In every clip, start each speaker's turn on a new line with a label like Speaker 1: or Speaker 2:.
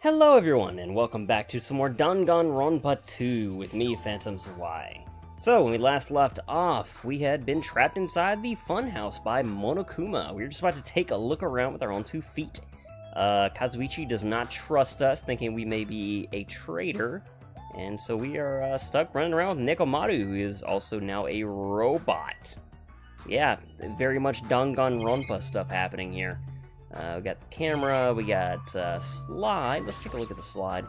Speaker 1: Hello everyone, and welcome back to some more Danganronpa 2 with me, Phantom Zwei. So, when we last left off, we had been trapped inside the funhouse by Monokuma. We were just about to take a look around with our own 2 feet. Kazuichi does not trust us, thinking we may be a traitor, and so we are stuck running around with Nekomaru, who is also now a robot. Yeah, very much Danganronpa stuff happening here. We got the camera, we got slide. Let's take a look at the slide.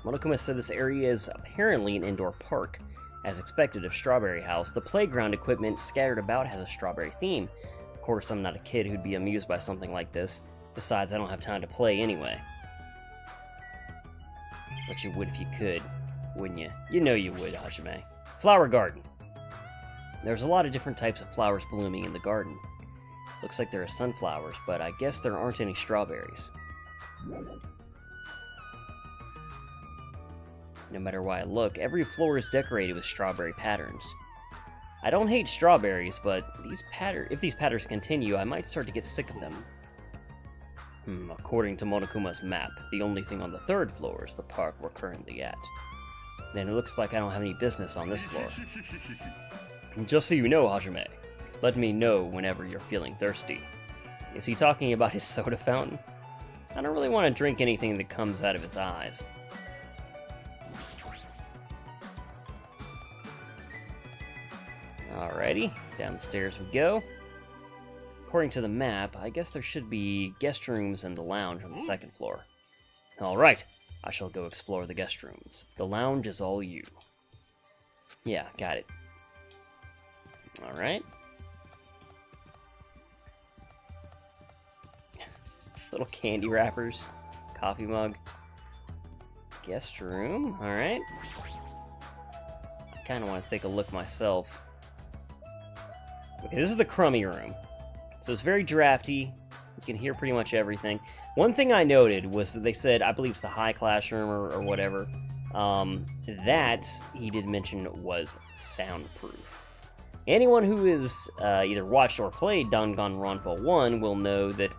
Speaker 1: Monokuma said this area is apparently an indoor park. As expected of Strawberry House, the playground equipment scattered about has a strawberry theme. Of course, I'm not a kid who'd be amused by something like this. Besides, I don't have time to play anyway. But you would if you could, wouldn't you? You know you would, Hajime. Flower garden. There's a lot of different types of flowers blooming in the garden. Looks like there are sunflowers, but I guess there aren't any strawberries. No matter where I look, every floor is decorated with strawberry patterns. I don't hate strawberries, but if these patterns continue, I might start to get sick of them. According to Monokuma's map, the only thing on the 3rd floor is the park we're currently at. Then it looks like I don't have any business on this floor. Just so you know, Hajime, let me know whenever you're feeling thirsty. Is he talking about his soda fountain? I don't really want to drink anything that comes out of his eyes. Alrighty, down the stairs we go. According to the map, I guess there should be guest rooms and the lounge on the 2nd floor. Alright, I shall go explore the guest rooms. The lounge is all you. Yeah, got it. Alright. Little candy wrappers, coffee mug, guest room, alright. I kind of want to take a look myself. Okay, this is the crummy room. So it's very drafty, you can hear pretty much everything. One thing I noted was that they said, I believe it's the high class room or whatever, that he did mention was soundproof. Anyone who has either watched or played Danganronpa 1 will know that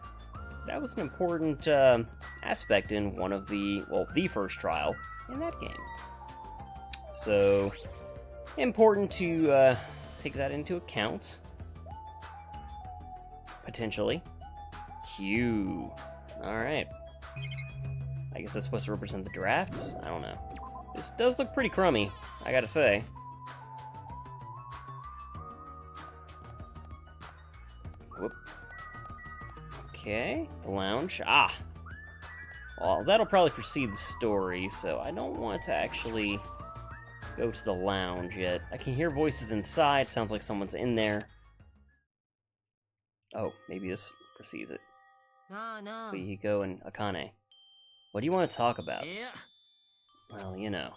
Speaker 1: that was an important aspect in one of the first trial in that game. So, important to take that into account. Potentially. Q. Alright. I guess that's supposed to represent the drafts? I don't know. This does look pretty crummy, I gotta say. Whoop. Okay, the lounge. Ah! Well, that'll probably precede the story, so I don't want to actually go to the lounge yet. I can hear voices inside, sounds like someone's in there. Oh, maybe this precedes it. Fuyuhiko and Akane. What do you want to talk about? Well, you know,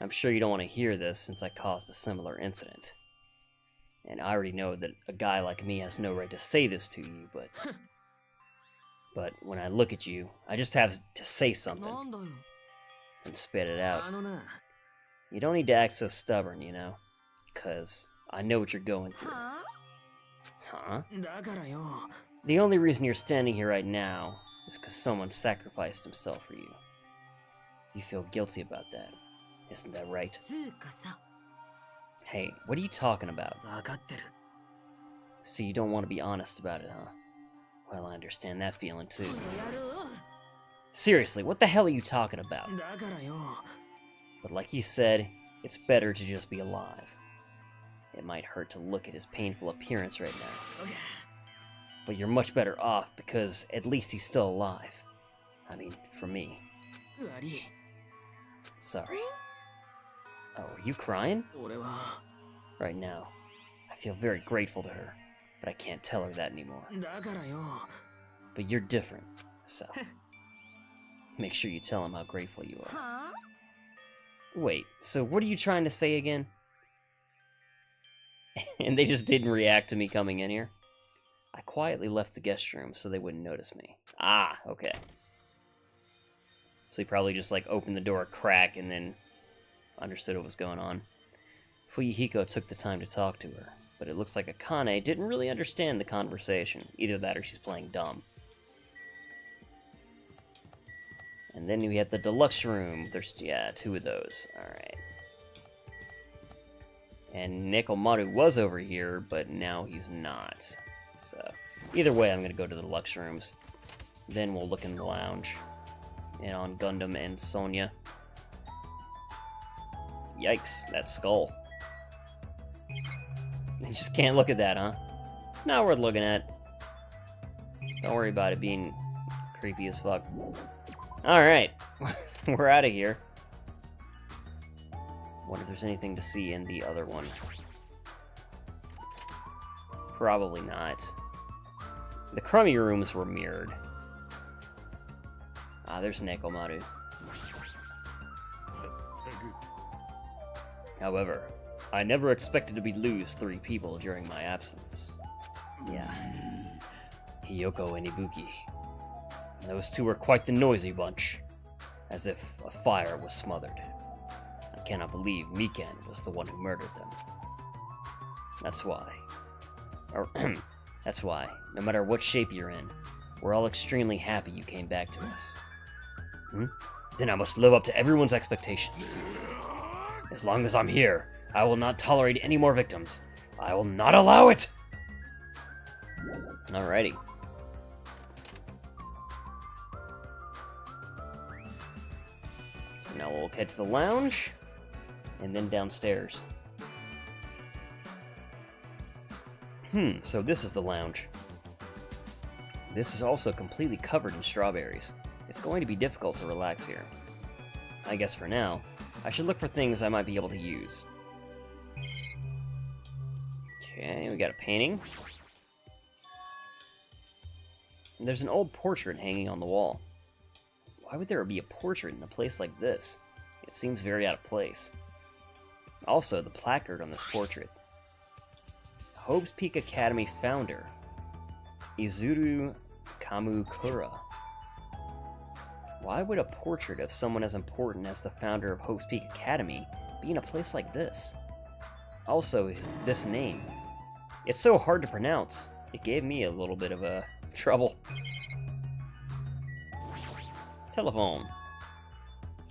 Speaker 1: I'm sure you don't want to hear this since I caused a similar incident. And I already know that a guy like me has no right to say this to you, but... But when I look at you, I just have to say something. And spit it out. You don't need to act so stubborn, you know? 'Cause I know what you're going through. Huh? The only reason you're standing here right now is 'cause someone sacrificed himself for you. You feel guilty about that. Isn't that right? Hey, what are you talking about? So you don't want to be honest about it, huh? Well, I understand that feeling too. Seriously, what the hell are you talking about? But like you said, it's better to just be alive. It might hurt to look at his painful appearance right now. But you're much better off because at least he's still alive. I mean, for me. Sorry. Oh, are you crying? Right now, I feel very grateful to her, but I can't tell her that anymore. But you're different, so make sure you tell him how grateful you are. Wait, so what are you trying to say again? And they just didn't react to me coming in here? I quietly left the guest room so they wouldn't notice me. Ah, okay. So he probably just like opened the door a crack and then understood what was going on. Fuyuhiko took the time to talk to her, but it looks like Akane didn't really understand the conversation. Either that or she's playing dumb. And then we have the deluxe room. There's, yeah, 2 of those. Alright. And Nekomaru was over here, but now he's not. So, either way, I'm going to go to the deluxe rooms. Then we'll look in the lounge. And on Gundam and Sonya. Yikes, that skull. You just can't look at that, huh? Not worth looking at. Don't worry about it being creepy as fuck. Alright, we're out of here. Wonder if there's anything to see in the other one. Probably not. The crummy rooms were mirrored. Ah, there's Nekomaru. However, I never expected to lose 3 people during my absence. Yeah. Hiyoko and Ibuki. Those 2 were quite the noisy bunch. As if a fire was smothered. I cannot believe Mikan was the one who murdered them. That's why. That's why, no matter what shape you're in, we're all extremely happy you came back to us. Then I must live up to everyone's expectations. As long as I'm here, I will not tolerate any more victims. I will not allow it! Alrighty. So now we'll head to the lounge, and then downstairs. So this is the lounge. This is also completely covered in strawberries. It's going to be difficult to relax here. I guess for now, I should look for things I might be able to use. Okay, we got a painting. And there's an old portrait hanging on the wall. Why would there be a portrait in a place like this? It seems very out of place. Also, the placard on this portrait. Hope's Peak Academy founder, Izuru Kamukura. Why would a portrait of someone as important as the founder of Hope's Peak Academy be in a place like this? Also, this name. It's so hard to pronounce. It gave me a little bit of trouble. Telephone.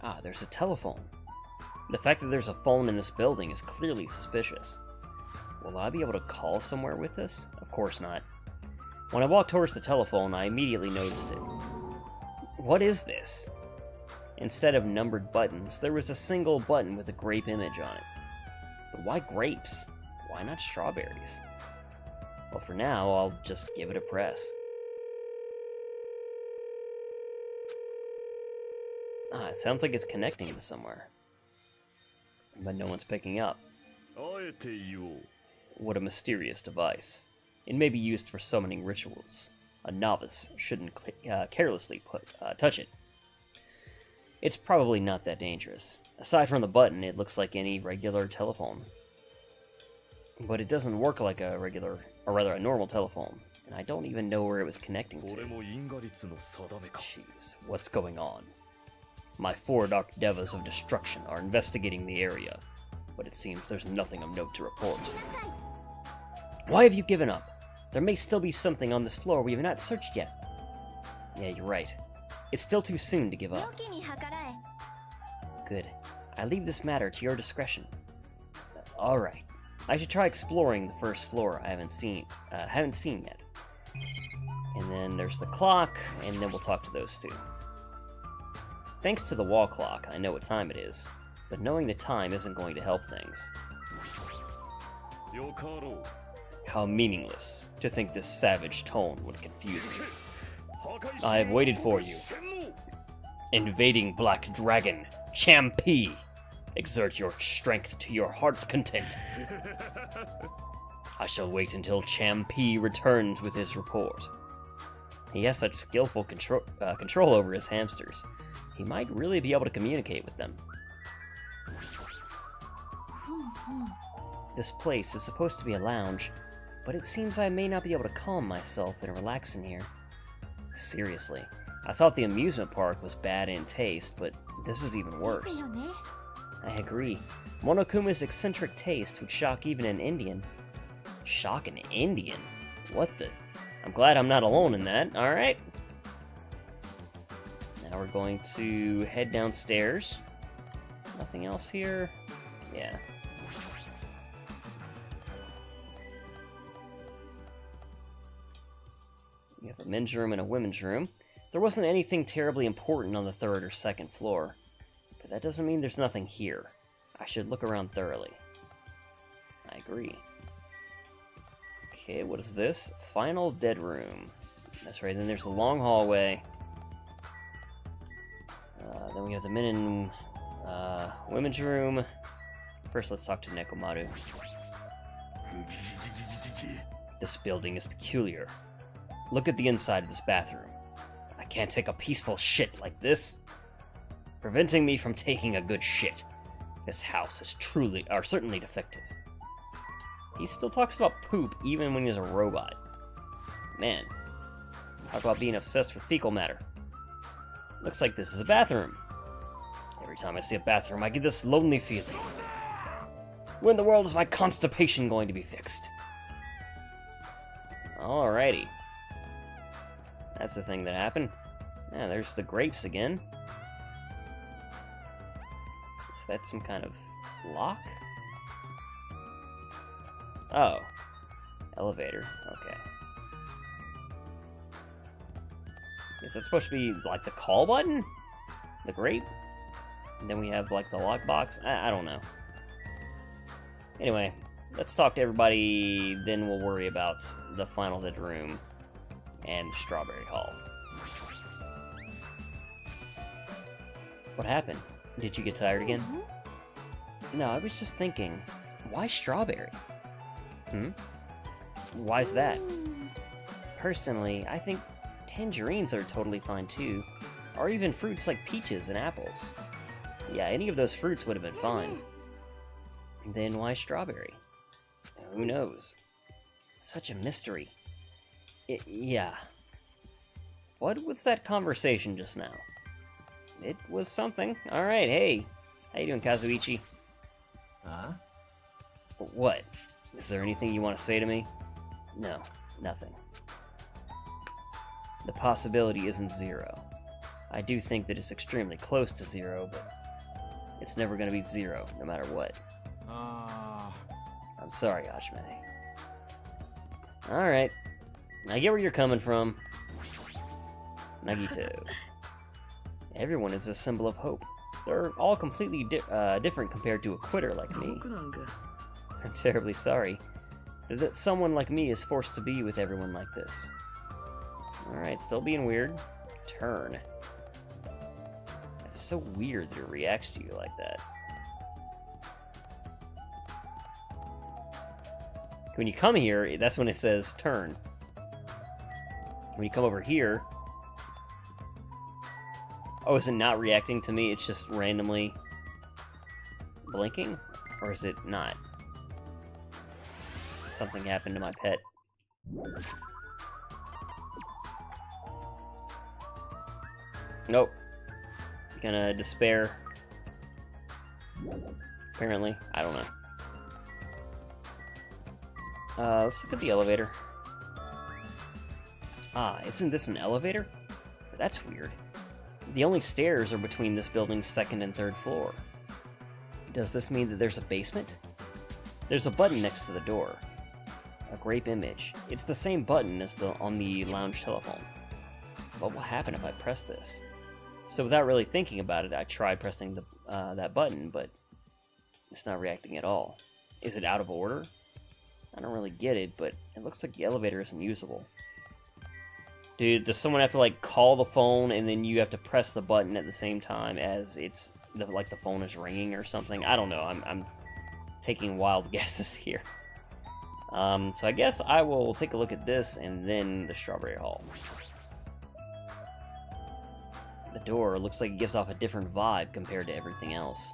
Speaker 1: Ah, there's a telephone. The fact that there's a phone in this building is clearly suspicious. Will I be able to call somewhere with this? Of course not. When I walked towards the telephone, I immediately noticed it. What is this? Instead of numbered buttons, there was a single button with a grape image on it. But why grapes? Why not strawberries? Well, for now, I'll just give it a press. Ah, it sounds like it's connecting to somewhere. But no one's picking up. What a mysterious device. It may be used for summoning rituals. A novice shouldn't carelessly touch it. It's probably not that dangerous. Aside from the button, it looks like any regular telephone. But it doesn't work like a normal telephone. And I don't even know where it was connecting to. Jeez, what's going on? My 4 Dark Devas of Destruction are investigating the area, but it seems there's nothing of note to report. Why have you given up? There may still be something on this floor we have not searched yet. Yeah, you're right. It's still too soon to give up. Good. I leave this matter to your discretion. Alright. I should try exploring the first floor I haven't seen yet. And then there's the clock, and then we'll talk to those 2. Thanks to the wall clock, I know what time it is, but knowing the time isn't going to help things. How meaningless to think this savage tone would confuse me. I have waited for you. Invading Black Dragon, Champi! Exert your strength to your heart's content. I shall wait until Champi returns with his report. He has such skillful control over his hamsters. He might really be able to communicate with them. This place is supposed to be a lounge, but it seems I may not be able to calm myself and relax in here. Seriously, I thought the amusement park was bad in taste, but this is even worse. I agree. Monokuma's eccentric taste would shock even an Indian. Shock an Indian? What the? I'm glad I'm not alone in that, alright? Now we're going to head downstairs. Nothing else here? Yeah. We have a men's room and a women's room. There wasn't anything terribly important on the 3rd or 2nd floor, but that doesn't mean there's nothing here. I should look around thoroughly. I agree. Okay, what is this? Final dead room. That's right, then there's a long hallway. Then we have the men and women's room. First, let's talk to Nekomaru. This building is peculiar. Look at the inside of this bathroom. I can't take a peaceful shit like this. Preventing me from taking a good shit. This house is certainly defective. He still talks about poop even when he's a robot. Man, talk about being obsessed with fecal matter. Looks like this is a bathroom. Every time I see a bathroom, I get this lonely feeling. When in the world is my constipation going to be fixed? Alrighty. That's the thing that happened. Yeah, there's the grapes again. Is that some kind of lock? Oh. Elevator. Okay. Is that supposed to be, like, the call button? The grape? And then we have, like, the lockbox? I don't know. Anyway, let's talk to everybody, then we'll worry about the final dead room and the Strawberry Hall. What happened? Did you get tired again? No, I was just thinking, why strawberry? Why's that? Personally, I think tangerines are totally fine too, or even fruits like peaches and apples. Yeah, any of those fruits would have been fine. Then why strawberry? Who knows? Such a mystery. Yeah. What was that conversation just now? It was something. Alright, hey. How you doing, Kazuichi?
Speaker 2: Huh?
Speaker 1: What? Is there anything you want to say to me? No, nothing. The possibility isn't zero. I do think that it's extremely close to zero, but it's never going to be zero, no matter what. I'm sorry, Ashme. Alright. I get where you're coming from. Nagito. Everyone is a symbol of hope. They're all completely different compared to a quitter like me. I'm terribly sorry that someone like me is forced to be with everyone like this. Alright, still being weird. Turn. It's so weird that it reacts to you like that. When you come here, that's when it says turn. When you come over here... Oh, is it not reacting to me? It's just randomly blinking? Or is it not? Something happened to my pet. Nope. Gonna despair. Apparently. I don't know. Let's look at the elevator. Ah, isn't this an elevator? That's weird. The only stairs are between this building's 2nd and 3rd floor. Does this mean that there's a basement? There's a button next to the door. A grape image. It's the same button as on the lounge telephone. What will happen if I press this? So without really thinking about it, I tried pressing that button, but it's not reacting at all. Is it out of order? I don't really get it, but it looks like the elevator isn't usable. Dude, does someone have to, like, call the phone and then you have to press the button at the same time as it's, like, the phone is ringing or something? I don't know. I'm taking wild guesses here. So I guess I will take a look at this and then the Strawberry Hall. The door looks like it gives off a different vibe compared to everything else.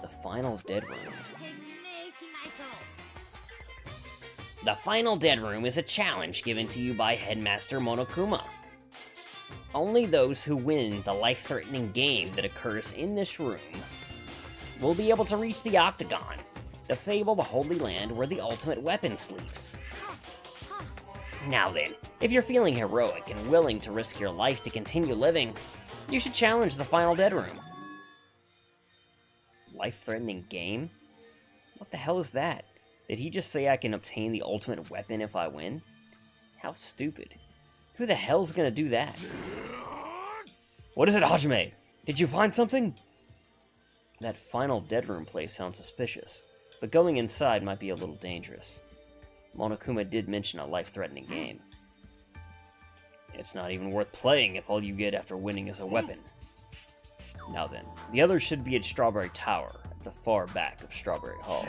Speaker 1: The final dead room. The final dead room is a challenge given to you by Headmaster Monokuma. Only those who win the life-threatening game that occurs in this room will be able to reach the Octagon, the fabled Holy Land where the ultimate weapon sleeps. Now then, If you're feeling heroic and willing to risk your life to continue living, you should challenge the final dead room. Life-threatening game? What the hell is that? Did he just say I can obtain the ultimate weapon if I win? How stupid. Who the hell's gonna do that? What is it, Hajime? Did you find something? That final dead room place sounds suspicious, but going inside might be a little dangerous. Monokuma did mention a life-threatening game. It's not even worth playing if all you get after winning is a weapon. Now then, the others should be at Strawberry Tower, at the far back of Strawberry Hall.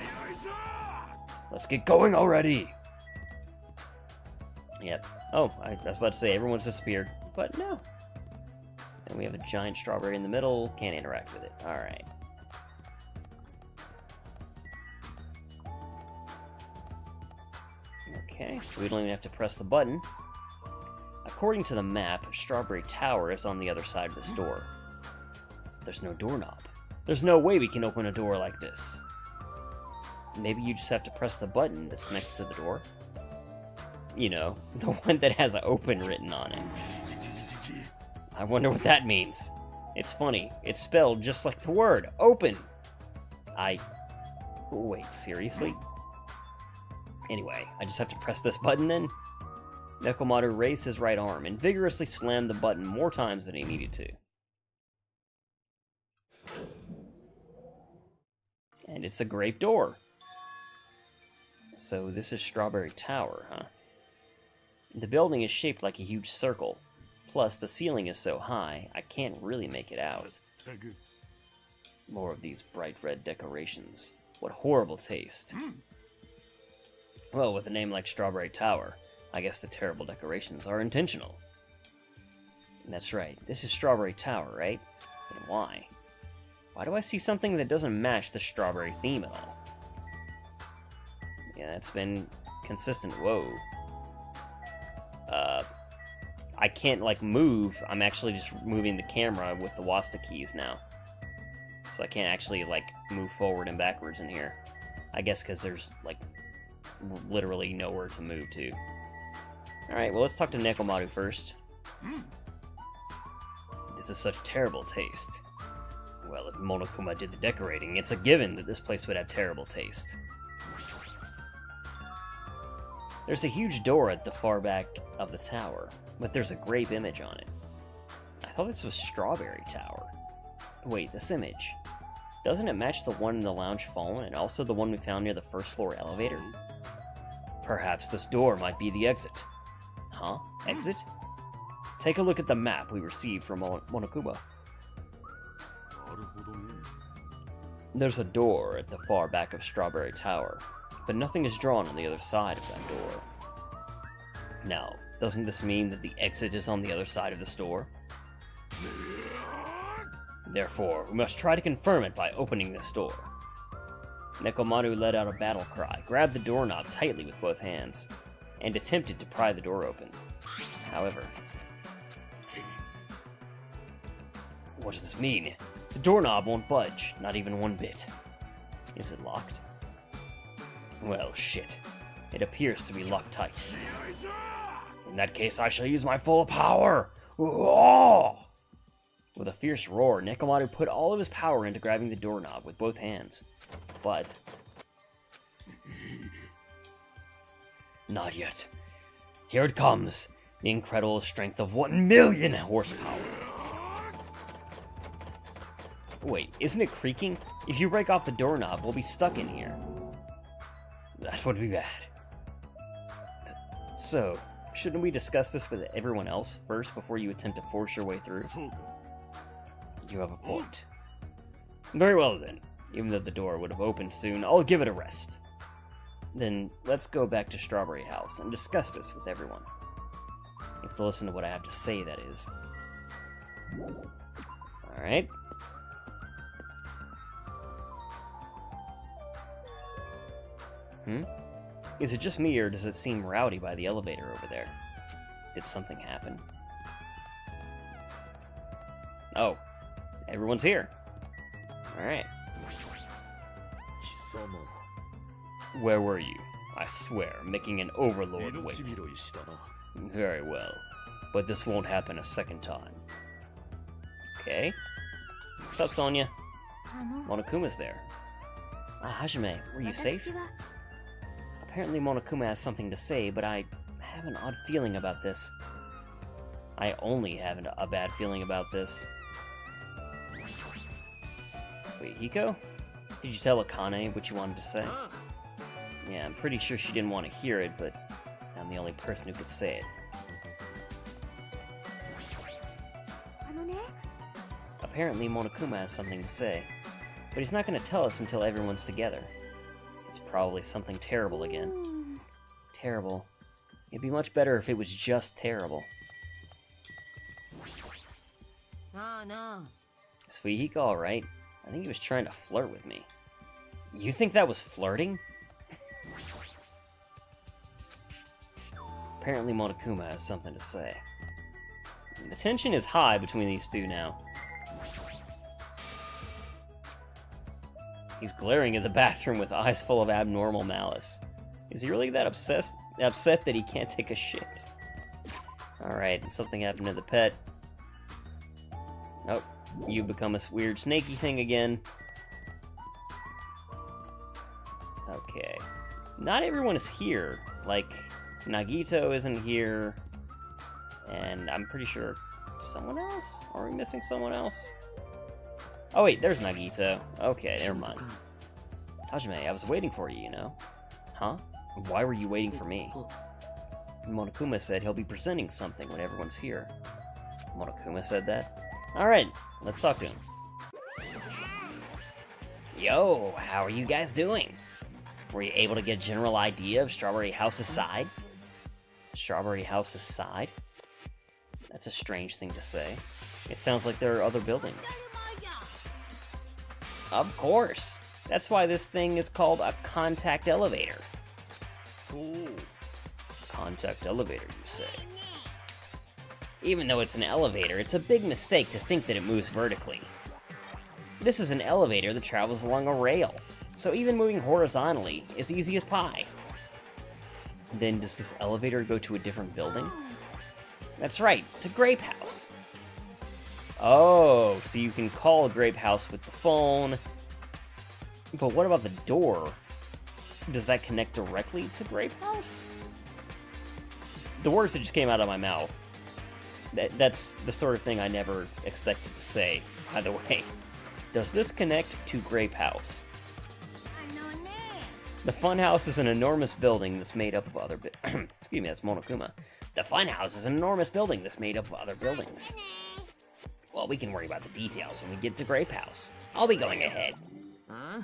Speaker 1: Let's get going already! Yep. Oh, I was about to say everyone's disappeared, but no. And we have a giant strawberry in the middle, can't interact with it. Alright. Okay, so we don't even have to press the button. According to the map, Strawberry Tower is on the other side of this door. There's no doorknob. There's no way we can open a door like this. Maybe you just have to press the button that's next to the door. You know, the one that has open written on it. I wonder what that means. It's funny, it's spelled just like the word, open. Wait, seriously? Anyway, I just have to press this button then? Nekomaru raised his right arm and vigorously slammed the button more times than he needed to. And it's a grape door. So this is Strawberry Tower, huh? The building is shaped like a huge circle. Plus, the ceiling is so high, I can't really make it out. More of these bright red decorations. What horrible taste. Well, with a name like Strawberry Tower, I guess the terrible decorations are intentional. And that's right, this is Strawberry Tower, right? And why? Why do I see something that doesn't match the strawberry theme at all? Yeah, that's been consistent. Whoa. I can't, like, move. I'm actually just moving the camera with the WASD keys now. So I can't actually, like, move forward and backwards in here. I guess because there's, like, literally nowhere to move to. Alright, well, let's talk to Nekomaru first. This is such terrible taste. Well, if Monokuma did the decorating, it's a given that this place would have terrible taste. There's a huge door at the far back of the tower, but there's a grape image on it. I thought this was Strawberry Tower. Wait, this image. Doesn't it match the one in the lounge phone and also the one we found near the first floor elevator? Perhaps this door might be the exit. Huh? Exit? Take a look at the map we received from Monokuma. There's a door at the far back of Strawberry Tower, but nothing is drawn on the other side of that door. Now, doesn't this mean that the exit is on the other side of this door? Therefore, we must try to confirm it by opening this door. Nekomaru let out a battle cry, grabbed the doorknob tightly with both hands, and attempted to pry the door open. However... What does this mean? The doorknob won't budge, not even one bit. Is it locked? Well, shit. It appears to be locked tight. In that case, I shall use my full power! Oh! With a fierce roar, Nekomaru put all of his power into grabbing the doorknob with both hands. But... not yet. Here it comes. The incredible strength of 1,000,000 horsepower. Wait, isn't it creaking? If you break off the doorknob, we'll be stuck in here. That would be bad. So, shouldn't we discuss this with everyone else first before you attempt to force your way through? You have a point. Very well then. Even though the door would have opened soon, I'll give it a rest. Then, let's go back to Strawberry House and discuss this with everyone. You have to listen to what I have to say, that is. Alright. Is it just me, or does it seem rowdy by the elevator over there? Did something happen? Oh. Everyone's here. Alright. Where were you? I swear, making an overlord wait. Very well. But this won't happen a second time. Okay. What's up, Sonia? Monokuma's there. Ah, Hajime, were you safe? Apparently Monokuma has something to say, but I have an odd feeling about this. I only have a bad feeling about this. Wait, Hiko? Did you tell Akane what you wanted to say? Yeah, I'm pretty sure she didn't want to hear it, but I'm the only person who could say it. Apparently Monokuma has something to say, but he's not going to tell us until everyone's together. It's probably something terrible again. Terrible. It'd be much better if it was just terrible. Is Fujihiko alright? I think he was trying to flirt with me. You think that was flirting? Apparently Monokuma has something to say. The tension is high between these two now. He's glaring at the bathroom with eyes full of abnormal malice. Is he really that upset that he can't take a shit? Alright, something happened to the pet. Oh, you become a weird snaky thing again. Okay. Not everyone is here. Like, Nagito isn't here. And I'm pretty sure someone else? Are we missing someone else? Oh wait, there's Nagito. Okay, never mind. Hajime, I was waiting for you, you know? Huh? Why were you waiting for me? Monokuma said he'll be presenting something when everyone's here. Monokuma said that? Alright, let's talk to him. Yo, how are you guys doing? Were you able to get a general idea of Strawberry House's side? Strawberry House's side? That's a strange thing to say. It sounds like there are other buildings. Of course! That's why this thing is called a contact elevator. Ooh. Contact elevator, you say? Even though it's an elevator, it's a big mistake to think that it moves vertically. This is an elevator that travels along a rail, so even moving horizontally is easy as pie. Then does this elevator go to a different building? That's right, to Grape House. Oh, so you can call Grape House with the phone. But what about the door? Does that connect directly to Grape House? The words that just came out of my mouth. That's the sort of thing I never expected to say, by the way. Does this connect to Grape House? The Funhouse is an enormous building that's made up of other excuse me, that's Monokuma. The Funhouse is an enormous building that's made up of other buildings. Well, we can worry about the details when we get to Grape House. I'll be going ahead. Huh?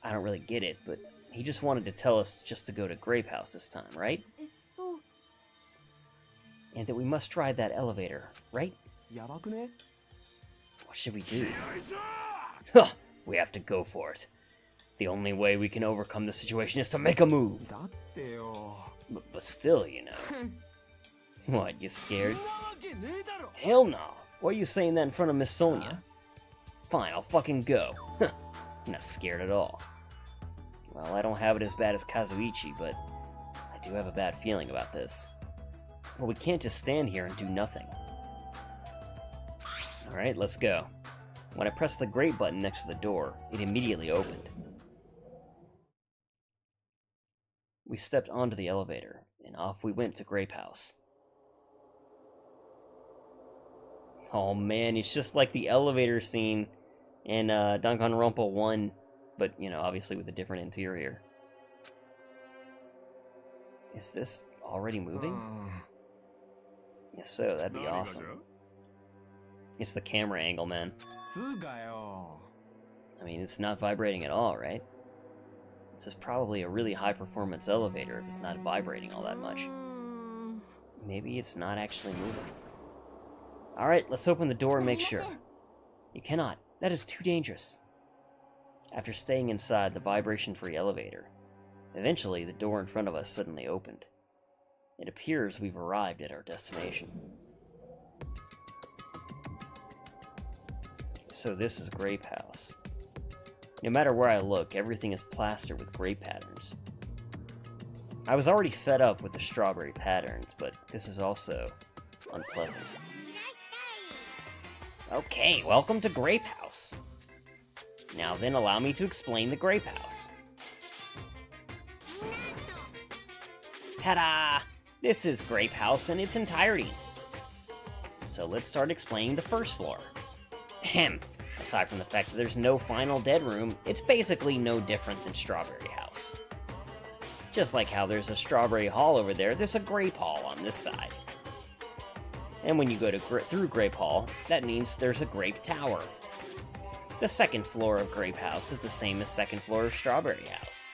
Speaker 1: I don't really get it, but he just wanted to tell us just to go to Grape House this time, right? And that we must ride that elevator, right? What should we do? Huh, we have to go for it. The only way we can overcome the situation is to make a move. But still, you know. What, you scared? Hell no. Why are you saying that in front of Miss Sonia? Fine, I'll fucking go. I'm not scared at all. Well, I don't have it as bad as Kazuichi, but I do have a bad feeling about this. Well, we can't just stand here and do nothing. Alright, let's go. When I pressed the grate button next to the door, it immediately opened. We stepped onto the elevator, and off we went to Grape House. Oh man, it's just like the elevator scene in Danganronpa 1, but, you know, obviously with a different interior. Is this already moving? If so, that'd be awesome. It's the camera angle, man. I mean, it's not vibrating at all, right? This is probably a really high-performance elevator if it's not vibrating all that much. Maybe it's not actually moving. Alright, let's open the door and make sure. You cannot. That is too dangerous. After staying inside the vibration-free elevator, eventually the door in front of us suddenly opened. It appears we've arrived at our destination. So this is Grape House. No matter where I look, everything is plastered with grape patterns. I was already fed up with the strawberry patterns, but this is also unpleasant. Okay, welcome to Grape House. Now then, allow me to explain the Grape House. Ta-da! This is Grape House in its entirety. So let's start explaining the first floor. Ahem. Aside from the fact that there's no final dead room, it's basically no different than Strawberry House. Just like how there's a Strawberry Hall over there, there's a Grape Hall on this side. And when you go through Grape Hall, that means there's a Grape Tower. The second floor of Grape House is the same as second floor of Strawberry House.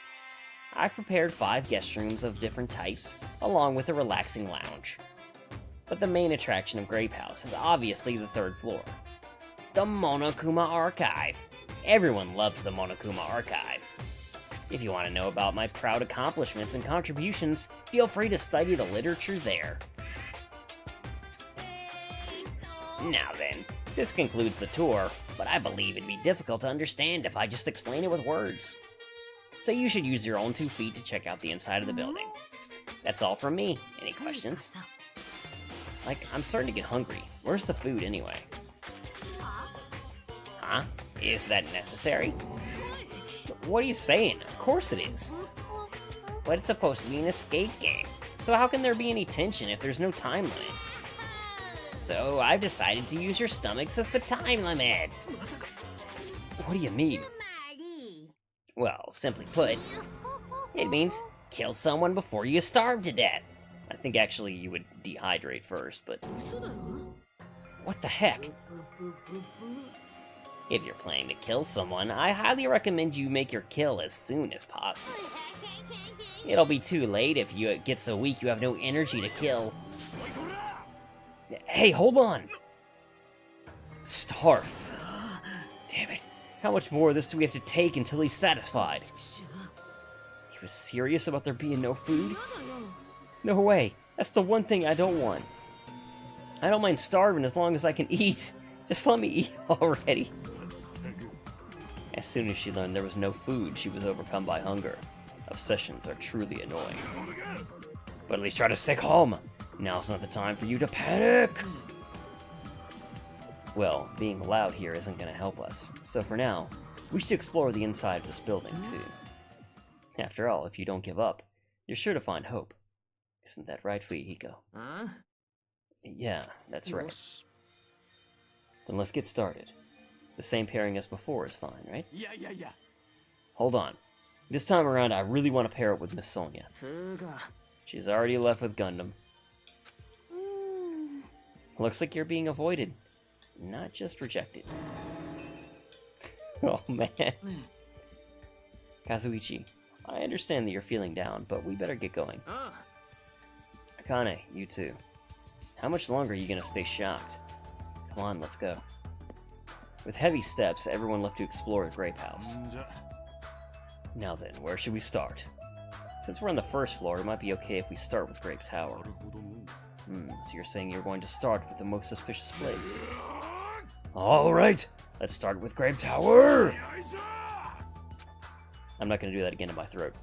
Speaker 1: I've prepared 5 guest rooms of different types, along with a relaxing lounge. But the main attraction of Grape House is obviously the third floor. The Monokuma Archive. Everyone loves the Monokuma Archive. If you want to know about my proud accomplishments and contributions, feel free to study the literature there. Now then, this concludes the tour, but I believe it'd be difficult to understand if I just explain it with words. So you should use your own 2 feet to check out the inside of the building. That's all from me. Any questions? Like, I'm starting to get hungry. Where's the food anyway? Huh? Is that necessary? What are you saying? Of course it is. But it's supposed to be an escape game. So how can there be any tension if there's no time limit? So I've decided to use your stomachs as the time limit. What do you mean? Well, simply put, it means kill someone before you starve to death. I think actually you would dehydrate first, but... What the heck? If you're planning to kill someone, I highly recommend you make your kill as soon as possible. It'll be too late if you get so weak you have no energy to kill. Hey, hold on! Starve. Damn it. How much more of this do we have to take until he's satisfied? He was serious about there being no food? No way. That's the one thing I don't want. I don't mind starving as long as I can eat. Just let me eat already. As soon as she learned there was no food, she was overcome by hunger. Obsessions are truly annoying. But at least try to stay calm. Now's not the time for you to panic! Well, being loud here isn't going to help us. So for now, we should explore the inside of this building, too. After all, if you don't give up, you're sure to find hope. Isn't that right, Fuyuhiko? Yeah, that's right. Then let's get started. The same pairing as before is fine, right? Yeah. Hold on. This time around, I really want to pair up with Miss Sonia. She's already left with Gundam. Looks like you're being avoided, not just rejected. Oh man. Kazuichi, I understand that you're feeling down, but we better get going. Akane, you too. How much longer are you gonna stay shocked? Come on, let's go. With heavy steps, everyone left to explore the Grape House. Now then, where should we start? Since we're on the first floor, it might be okay if we start with Grape Tower. So you're saying you're going to start with the most suspicious place? Alright, let's start with Grape Tower! I'm not going to do that again in my throat.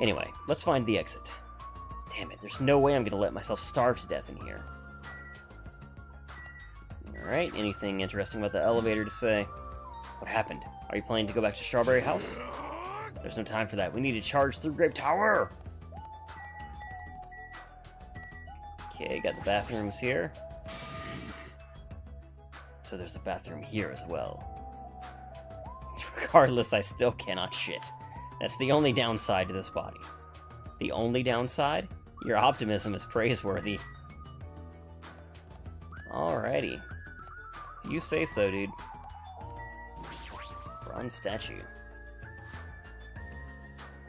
Speaker 1: Anyway, let's find the exit. Damn it, there's no way I'm going to let myself starve to death in here. Alright, anything interesting about the elevator to say? What happened? Are you planning to go back to Strawberry House? There's no time for that. We need to charge through Grape Tower! Okay, got the bathrooms here. So there's a bathroom here as well. Regardless, I still cannot shit. That's the only downside to this body. The only downside? Your optimism is praiseworthy. Alrighty. You say so, dude. Bronze statue.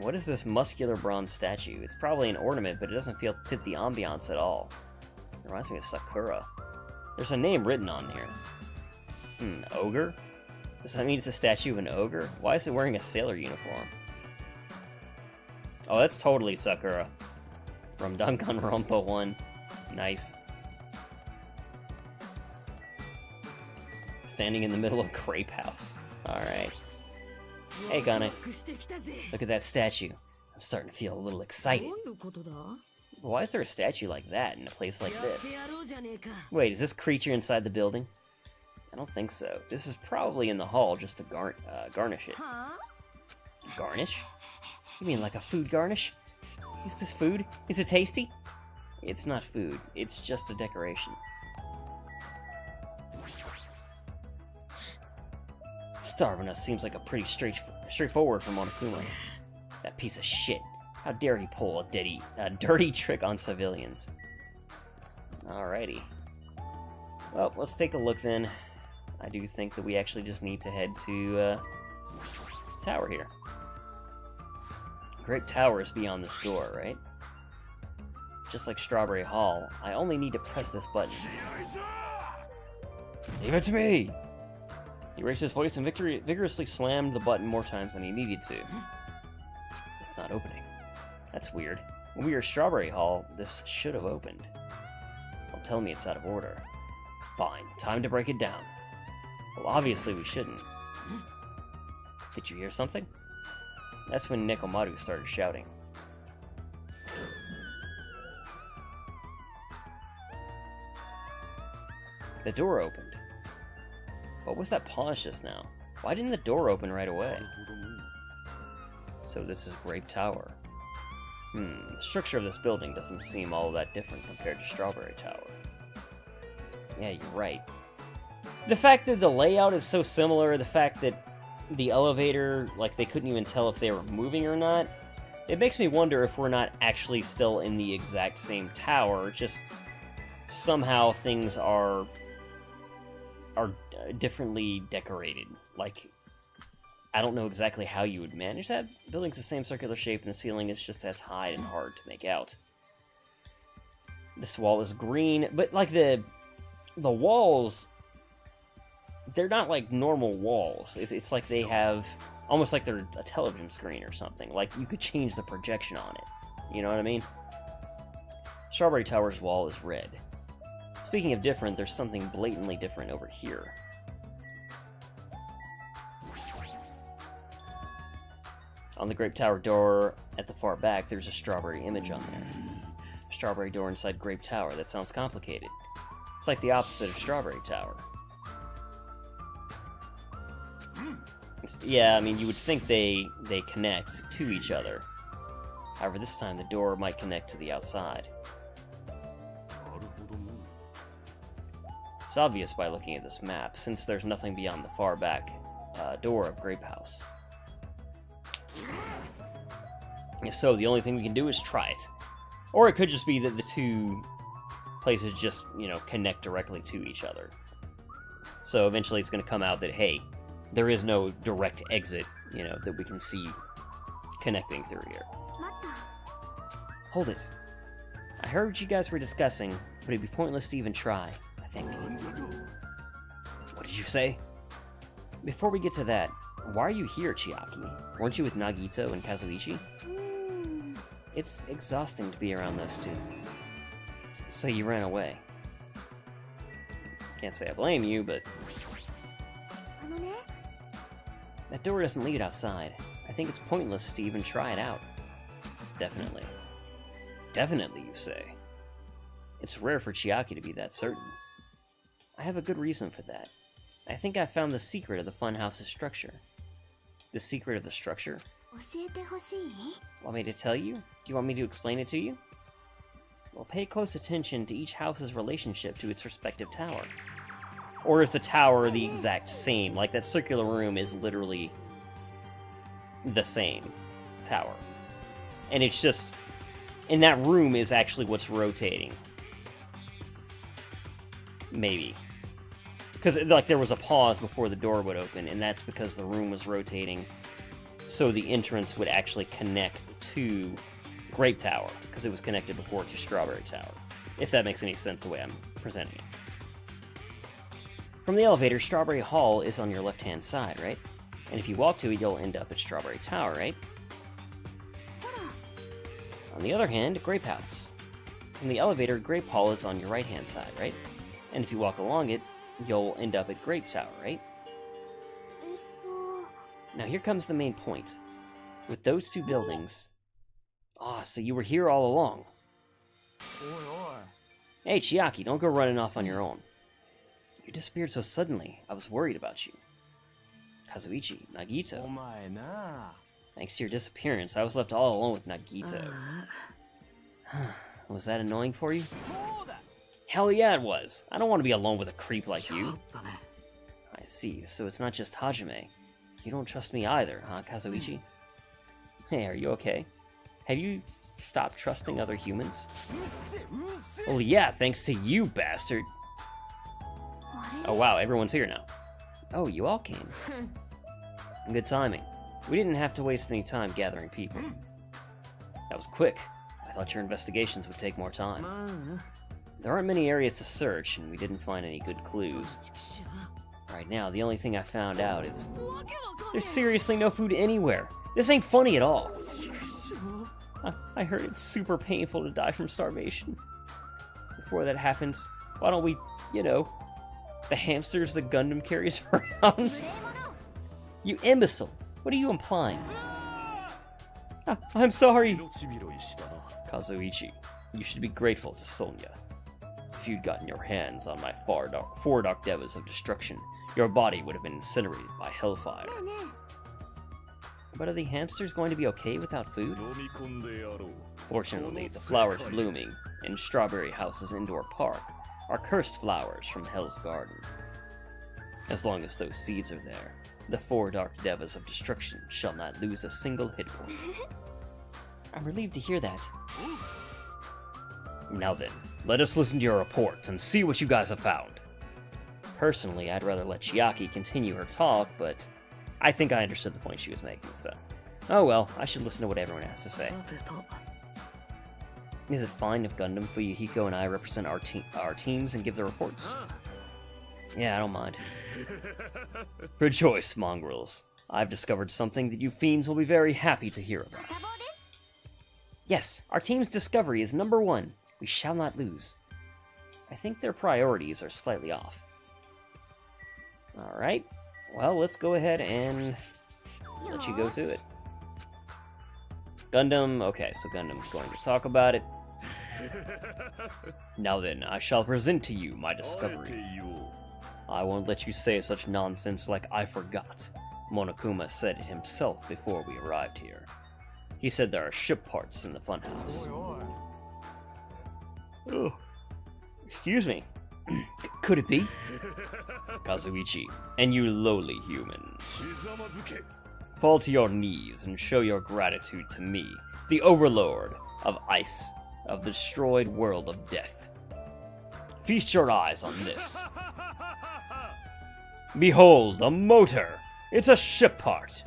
Speaker 1: What is this muscular bronze statue? It's probably an ornament, but it doesn't fit the ambiance at all. It reminds me of Sakura. There's a name written on here. Ogre? Does that mean it's a statue of an ogre? Why is it wearing a sailor uniform? Oh, that's totally Sakura. From Danganronpa 1. Nice. Standing in the middle of Grape House. Alright. Hey, Gane. Look at that statue. I'm starting to feel a little excited. Why is there a statue like that in a place like this? Wait, is this creature inside the building? I don't think so. This is probably in the hall just to garnish it. Garnish? You mean like a food garnish? Is this food? Is it tasty? It's not food. It's just a decoration. Starving us seems like a pretty straightforward for Monokuma. That piece of shit. How dare he pull a dirty trick on civilians. Alrighty. Well, let's take a look then. I do think that we actually just need to head to the tower here. Great Tower is beyond this door, right? Just like Strawberry Hall, I only need to press this button. Leave it to me! He raised his voice and vigorously slammed the button more times than he needed to. It's not opening. That's weird. When we were at Strawberry Hall, this should have opened. Don't tell me it's out of order. Fine, time to break it down. Well, obviously we shouldn't. Did you hear something? That's when Nekomaru started shouting. The door opened. What was that pause just now? Why didn't the door open right away? So this is Grape Tower. The structure of this building doesn't seem all that different compared to Strawberry Tower. Yeah, you're right. The fact that the layout is so similar, the fact that the elevator, like, they couldn't even tell if they were moving or not, it makes me wonder if we're not actually still in the exact same tower, just somehow things are differently decorated. Like, I don't know exactly how you would manage that. The building's the same circular shape and the ceiling is just as high and hard to make out. This wall is green, but like the walls, they're not like normal walls. It's like they have, almost like they're a television screen or something. Like you could change the projection on it. You know what I mean? Strawberry Tower's wall is red. Speaking of different, there's something blatantly different over here. On the Grape Tower door at the far back, there's a strawberry image on there. A strawberry door inside Grape Tower. That sounds complicated. It's like the opposite of Strawberry Tower. Yeah, I mean, you would think they connect to each other. However, this time the door might connect to the outside. It's obvious by looking at this map, since there's nothing beyond the far back door of Grape House. So the only thing we can do is try it. Or it could just be that the two places just, you know, connect directly to each other. So eventually it's going to come out that, hey, there is no direct exit, you know, that we can see connecting through here. Hold it. I heard what you guys were discussing, but it'd be pointless to even try, I think. What did you say? Before we get to that, why are you here, Chiaki? Weren't you with Nagito and Kazuichi? It's exhausting to be around those two. So you ran away. Can't say I blame you, but... That door doesn't lead outside. I think it's pointless to even try it out. Definitely. Definitely, you say. It's rare for Chiaki to be that certain. I have a good reason for that. I think I found the secret of the funhouse's structure. The secret of the structure? Want me to tell you? Do you want me to explain it to you? Well, pay close attention to each house's relationship to its respective tower. Or is the tower the exact same? Like, that circular room is literally the same tower. And it's just... And that room is actually what's rotating. Maybe. Because, like, there was a pause before the door would open, and that's because the room was rotating, so the entrance would actually connect to Grape Tower, because it was connected before to Strawberry Tower. If that makes any sense the way I'm presenting it. From the elevator, Strawberry Hall is on your left-hand side, right? And if you walk to it, you'll end up at Strawberry Tower, right? On the other hand, Grape House. From the elevator, Grape Hall is on your right-hand side, right? And if you walk along it, you'll end up at Grape Tower, right? Now here comes the main point. With those two buildings, Ah, so you were here all along. Hey, Chiaki, don't go running off on your own. You disappeared so suddenly, I was worried about you. Kazuichi, Nagito. Thanks to your disappearance, I was left all alone with Nagito. Was that annoying for you? Hell yeah, it was. I don't want to be alone with a creep like you. I see, so it's not just Hajime. You don't trust me either, huh, Kazuichi? Hey, are you okay? Have you stopped trusting other humans? Well, yeah, thanks to you, bastard. Oh wow, everyone's here now. Oh, you all came. Good timing. We didn't have to waste any time gathering people. That was quick. I thought your investigations would take more time. There aren't many areas to search, and we didn't find any good clues. Right now, the only thing I found out is there's seriously no food anywhere. This ain't funny at all. I heard it's super painful to die from starvation. Before that happens, why don't we, you know, the hamsters the Gundam carries around? You imbecile! What are you implying? I'm sorry! Kazuichi, you should be grateful to Sonya. If you'd gotten your hands on my four dark devas of destruction, your body would have been incinerated by hellfire. But are the hamsters going to be okay without food? Fortunately, the flowers blooming in Strawberry House's indoor park are cursed flowers from Hell's Garden. As long as those seeds are there, the four dark devas of destruction shall not lose a single hit point. I'm relieved to hear that. Now then, let us listen to your reports and see what you guys have found. Personally, I'd rather let Chiaki continue her talk, but I think I understood the point she was making, so... Oh well, I should listen to what everyone has to say. Is it fine if Gundam, Fuyuhiko, and I represent our teams and give the reports? Yeah, I don't mind. Rejoice, mongrels. I've discovered something that you fiends will be very happy to hear about. Yes, our team's discovery is number 1. We shall not lose. I think their priorities are slightly off. Alright, well, let's go ahead and let you go to it. Gundam, okay, so Gundam's going to talk about it. Now then, I shall present to you my discovery. I won't let you say such nonsense like I forgot. Monokuma said it himself before we arrived here. He said there are ship parts in the funhouse. Oh, excuse me. Could it be? Kazuichi, and you lowly humans. Fall to your knees and show your gratitude to me, the overlord of ice, of the destroyed world of death. Feast your eyes on this. Behold, a motor! It's a ship part!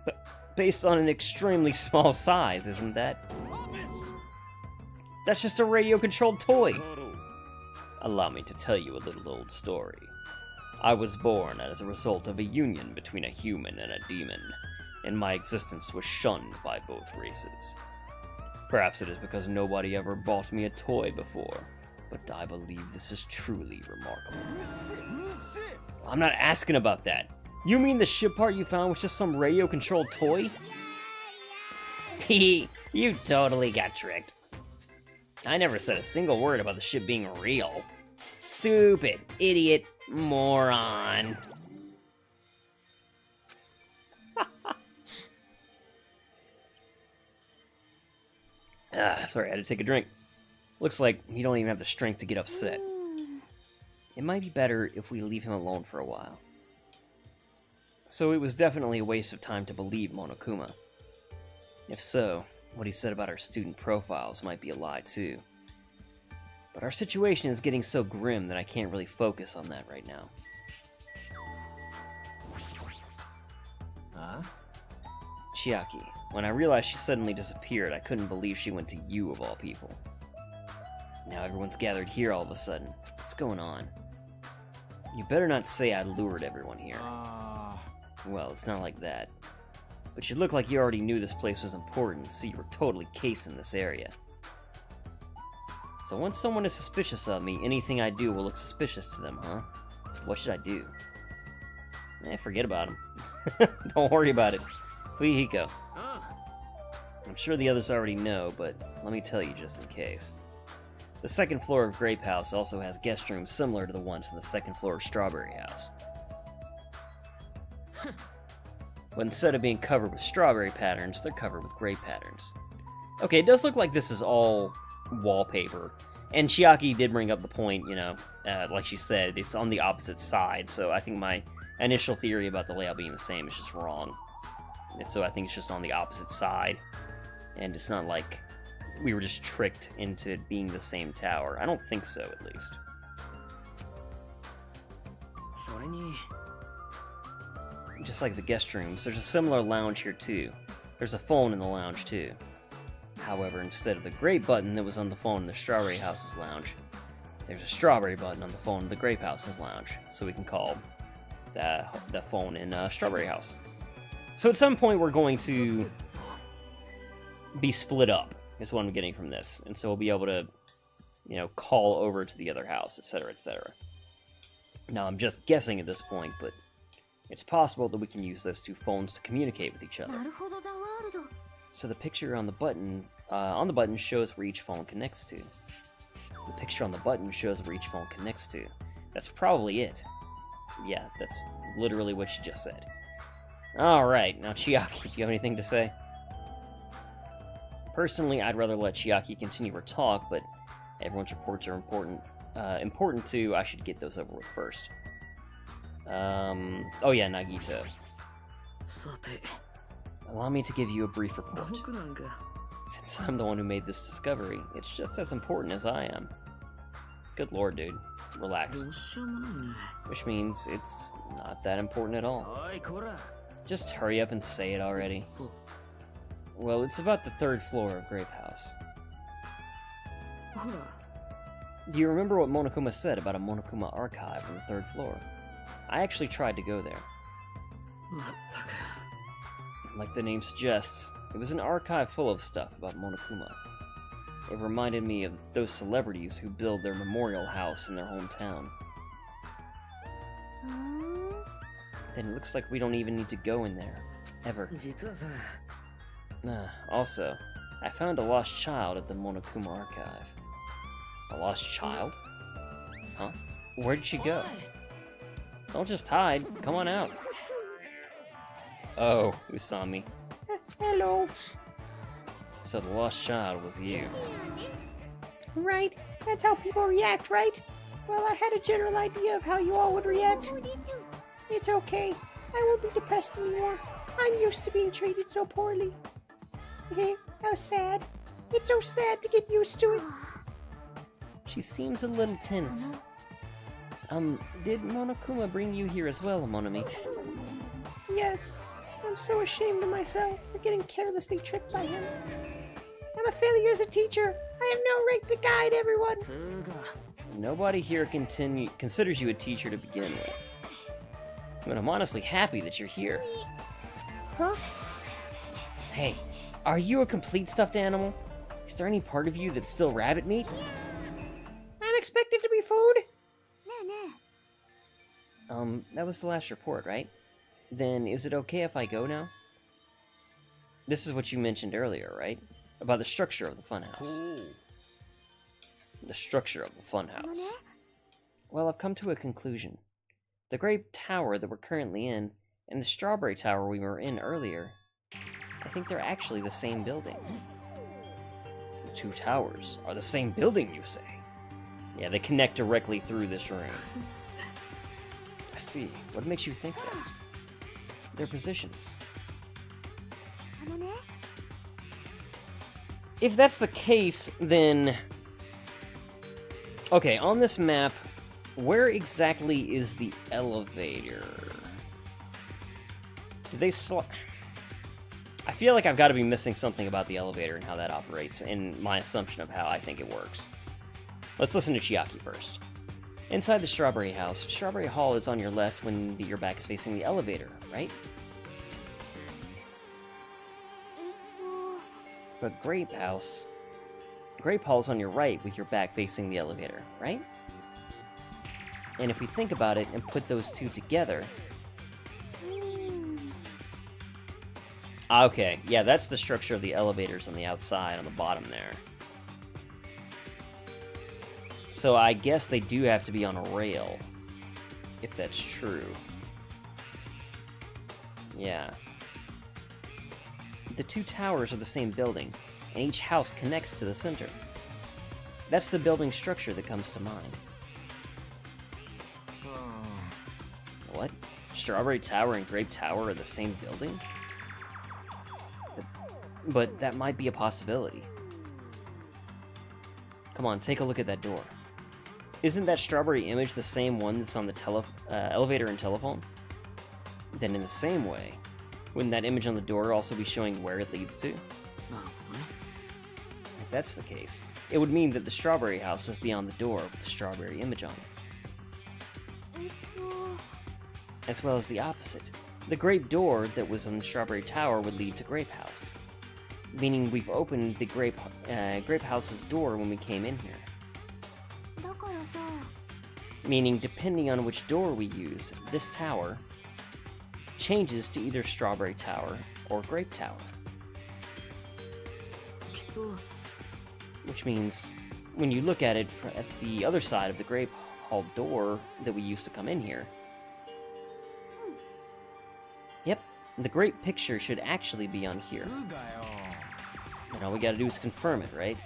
Speaker 1: But based on an extremely small size, isn't that? That's just a radio-controlled toy! Allow me to tell you a little old story. I was born as a result of a union between a human and a demon, and my existence was shunned by both races. Perhaps it is because nobody ever bought me a toy before, but I believe this is truly remarkable. I'm not asking about that. You mean the ship part you found was just some radio-controlled toy? Tee, you totally got tricked. I never said a single word about the ship being real. Stupid, idiot, moron. Sorry, I had to take a drink. Looks like you don't even have the strength to get upset. It might be better if we leave him alone for a while. So it was definitely a waste of time to believe Monokuma. If so, what he said about our student profiles might be a lie too. But our situation is getting so grim that I can't really focus on that right now. Huh? Chiaki, when I realized she suddenly disappeared, I couldn't believe she went to you of all people. Now everyone's gathered here all of a sudden. What's going on? You better not say I lured everyone here. Well, it's not like that. But you look like you already knew this place was important, so you were totally casing this area. So once someone is suspicious of me, anything I do will look suspicious to them, huh? What should I do? Forget about him. Don't worry about it. Fuyuhiko. I'm sure the others already know, but let me tell you just in case. The second floor of Grape House also has guest rooms similar to the ones in the second floor of Strawberry House. But instead of being covered with strawberry patterns, they're covered with grape patterns. Okay, it does look like this is all wallpaper. And Chiaki did bring up the point, you know, like she said, it's on the opposite side, so I think my initial theory about the layout being the same is just wrong. So I think it's just on the opposite side, and it's not like we were just tricked into it being the same tower. I don't think so, at least. Just like the guest rooms, there's a similar lounge here too. There's a phone in the lounge too. However, instead of the grape button that was on the phone in the Strawberry House's lounge, there's a strawberry button on the phone in the Grape House's lounge, so we can call the phone in Strawberry House. So at some point we're going to be split up, is what I'm getting from this, and so we'll be able to, you know, call over to the other house, etc., etc. Now I'm just guessing at this point, but it's possible that we can use those two phones to communicate with each other. So the picture on the button shows where each phone connects to. The picture on the button shows where each phone connects to. That's probably it. Yeah, that's literally what she just said. Alright, now Chiaki, do you have anything to say? Personally, I'd rather let Chiaki continue her talk, but everyone's reports are important too. I should get those over with first. Oh yeah, Nagita. Allow me to give you a brief report. Since I'm the one who made this discovery, it's just as important as I am. Good lord, dude. Relax. Which means it's not that important at all. Just hurry up and say it already. Well, it's about the third floor of Grape House. Do you remember what Monokuma said about a Monokuma archive on the third floor? I actually tried to go there. Like the name suggests, it was an archive full of stuff about Monokuma. It reminded me of those celebrities who build their memorial house in their hometown. Then it looks like we don't even need to go in there. Ever. Also, I found a lost child at the Monokuma archive. A lost child? Huh? Where did she go? Don't just hide. Come on out. Oh, Usami.
Speaker 2: Hello.
Speaker 1: So the lost child was you.
Speaker 2: Right, that's how people react, right? Well, I had a general idea of how you all would react. It's okay. I won't be depressed anymore. I'm used to being treated so poorly. How sad. It's so sad to get used to it.
Speaker 1: She seems a little tense. Did Monokuma bring you here as well, Monami?
Speaker 2: Yes. I'm so ashamed of myself for getting carelessly tricked by him. I'm a failure as a teacher. I have no right to guide everyone.
Speaker 1: Nobody here considers you a teacher to begin with. But I'm honestly happy that you're here.
Speaker 2: Huh?
Speaker 1: Hey, are you a complete stuffed animal? Is there any part of you that's still rabbit meat?
Speaker 2: I'm expected to be food?
Speaker 1: That was the last report, right? Then is it okay if I go now? This is what you mentioned earlier, right? About the structure of the funhouse. The structure of the funhouse. Well, I've come to a conclusion. The Grape Tower that we're currently in, and the Strawberry Tower we were in earlier, I think they're actually the same building. The two towers are the same building, you say? Yeah, they connect directly through this room. I see. What makes you think that? Their positions. If that's the case, then... Okay, on this map, where exactly is the elevator? Do they I feel like I've got to be missing something about the elevator and how that operates, and my assumption of how I think it works. Let's listen to Chiaki first. Inside the Strawberry House, Strawberry Hall is on your left when your back is facing the elevator, right? But Grape Hall's on your right with your back facing the elevator, right? And if we think about it and put those two together, Okay, yeah, that's the structure of the elevators on the outside, on the bottom there. So I guess they do have to be on a rail, if that's true. Yeah. The two towers are the same building, and each house connects to the center. That's the building structure that comes to mind. What? Strawberry Tower and Grape Tower are the same building? But that might be a possibility. Come on, take a look at that door. Isn't that strawberry image the same one that's on the elevator and telephone? Then in the same way, wouldn't that image on the door also be showing where it leads to? If that's the case, it would mean that the strawberry house is beyond the door with the strawberry image on it. As well as the opposite. The grape door that was on the strawberry tower would lead to Grape House. Meaning we've opened the Grape House's door when we came in here. Meaning, depending on which door we use, this tower changes to either Strawberry Tower or Grape Tower. Which means, when you look at it at the other side of the Grape Hall door that we used to come in here, yep, the Grape picture should actually be on here. And all we gotta do is confirm it, right?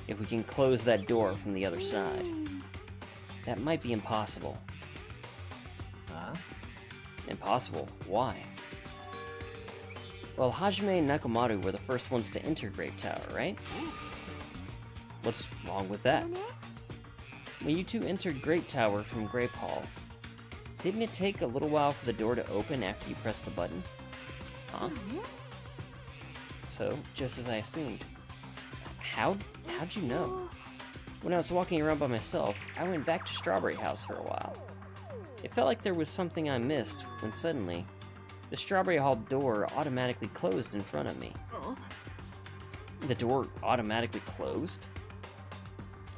Speaker 1: If we can close that door from the other side. That might be impossible. Huh? Impossible? Why? Well, Hajime and Nakomaru were the first ones to enter Grape Tower, right? What's wrong with that? When you two entered Grape Tower from Grape Hall, didn't it take a little while for the door to open after you pressed the button? Huh? So, just as I assumed. How'd you know? When I was walking around by myself, I went back to Strawberry House for a while. It felt like there was something I missed when suddenly, the Strawberry Hall door automatically closed in front of me. The door automatically closed?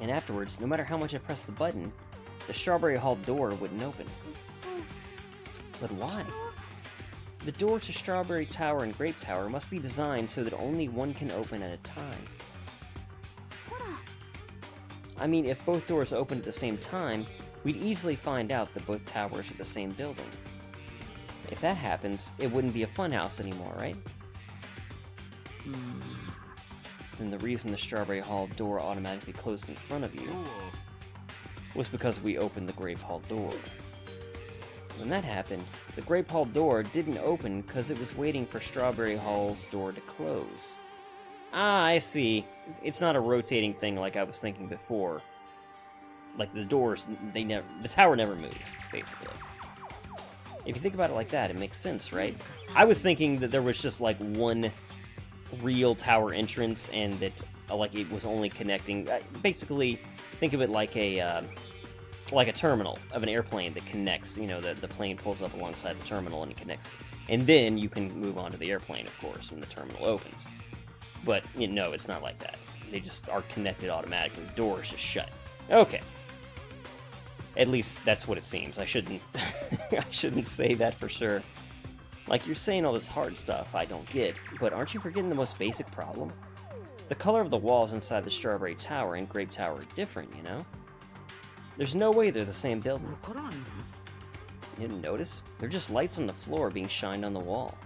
Speaker 1: And afterwards, no matter how much I pressed the button, the Strawberry Hall door wouldn't open. But why? The door to Strawberry Tower and Grape Tower must be designed so that only one can open at a time. I mean, if both doors opened at the same time, we'd easily find out that both towers are the same building. If that happens, it wouldn't be a funhouse anymore, right? Then the reason the Strawberry Hall door automatically closed in front of you was because we opened the Grape Hall door. When that happened, the Grape Hall door didn't open because it was waiting for Strawberry Hall's door to close. Ah, I see. It's not a rotating thing like I was thinking before. Like the doors, the tower never moves, basically. If you think about it like that, it makes sense, right? I was thinking that there was just like one real tower entrance and that like it was only connecting. Basically, think of it like a terminal of an airplane that connects. You know, the plane pulls up alongside the terminal and it connects, and then you can move on to the airplane, of course, when the terminal opens. But, no, it's not like that. They just are connected automatically. The door is just shut. Okay. At least that's what it seems. I shouldn't I shouldn't say that for sure. Like, you're saying all this hard stuff I don't get, but aren't you forgetting the most basic problem? The color of the walls inside the Strawberry Tower and Grape Tower are different, you know? There's no way they're the same building. You didn't notice? They're just lights on the floor being shined on the wall.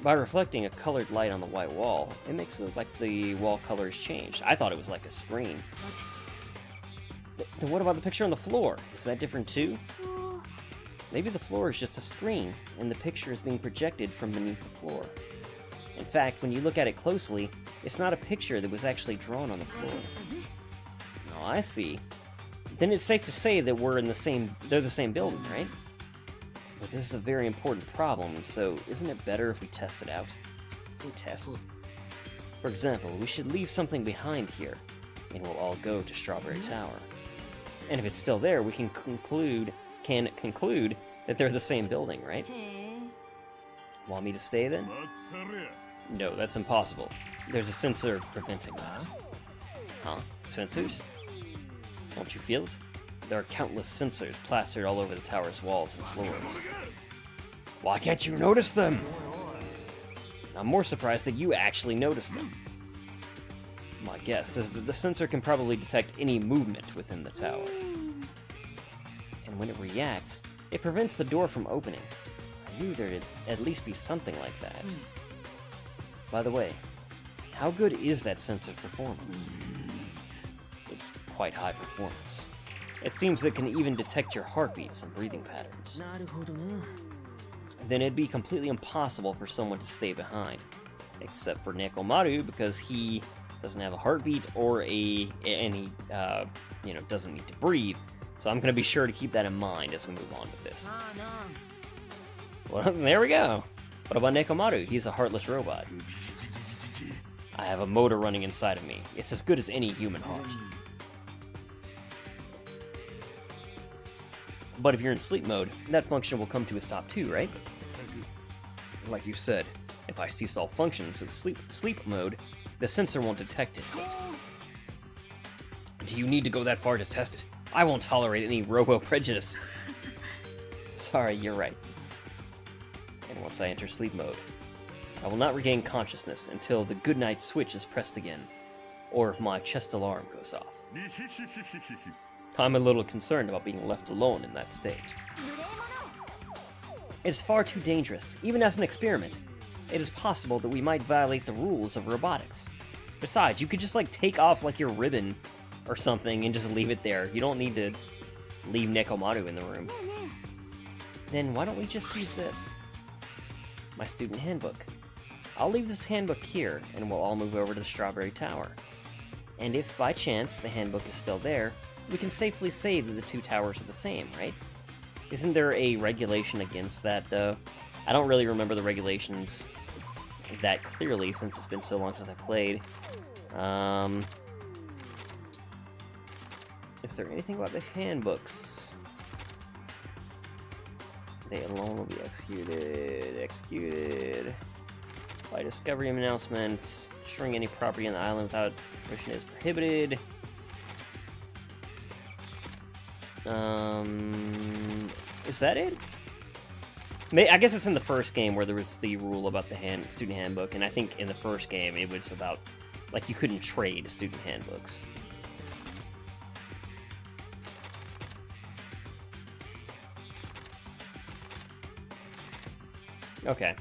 Speaker 1: By reflecting a colored light on the white wall, it makes it look like the wall color has changed. I thought it was like a screen. Then what about the picture on the floor? Is that different too? Maybe the floor is just a screen, and the picture is being projected from beneath the floor. In fact, when you look at it closely, it's not a picture that was actually drawn on the floor. Oh, I see. Then it's safe to say that they're the same building, right? But this is a very important problem, so isn't it better if we test it out? Test. For example, we should leave something behind here, and we'll all go to Strawberry Tower. And if it's still there, we can conclude that they're the same building, right? Want me to stay then? No, that's impossible. There's a sensor preventing that. Huh? Sensors? Don't you feel it? There are countless sensors plastered all over the tower's walls and floors. Why can't you notice them? I'm more surprised that you actually noticed them. My guess is that the sensor can probably detect any movement within the tower. And when it reacts, it prevents the door from opening. I knew there'd at least be something like that. By the way, how good is that sensor's performance? It's quite high performance. It seems it can even detect your heartbeats and breathing patterns. Then it'd be completely impossible for someone to stay behind. Except for Nekomaru, because he doesn't have a heartbeat and he doesn't need to breathe. So I'm going to be sure to keep that in mind as we move on with this. Well, there we go. What about Nekomaru? He's a heartless robot. I have a motor running inside of me. It's as good as any human heart. But if you're in sleep mode, that function will come to a stop too, right? Like you said, if I cease all functions of sleep mode, the sensor won't detect it. Do you need to go that far to test it? I won't tolerate any robo-prejudice. Sorry, you're right. And once I enter sleep mode, I will not regain consciousness until the goodnight switch is pressed again, or if my chest alarm goes off. I'm a little concerned about being left alone in that state. It's far too dangerous, even as an experiment. It is possible that we might violate the rules of robotics. Besides, you could just take off your ribbon or something and just leave it there. You don't need to leave Nekomaru in the room. Then why don't we just use this? My student handbook. I'll leave this handbook here, and we'll all move over to the Strawberry Tower. And if by chance the handbook is still there, we can safely say that the two towers are the same, right? Isn't there a regulation against that, though? I don't really remember the regulations that clearly since it's been so long since I played. Is there anything about the handbooks? They alone will be executed. By discovery announcement, destroying any property on the island without permission is prohibited. Is that it? I guess it's in the first game where there was the rule about the student handbook, and I think in the first game it was about, you couldn't trade student handbooks. Okay.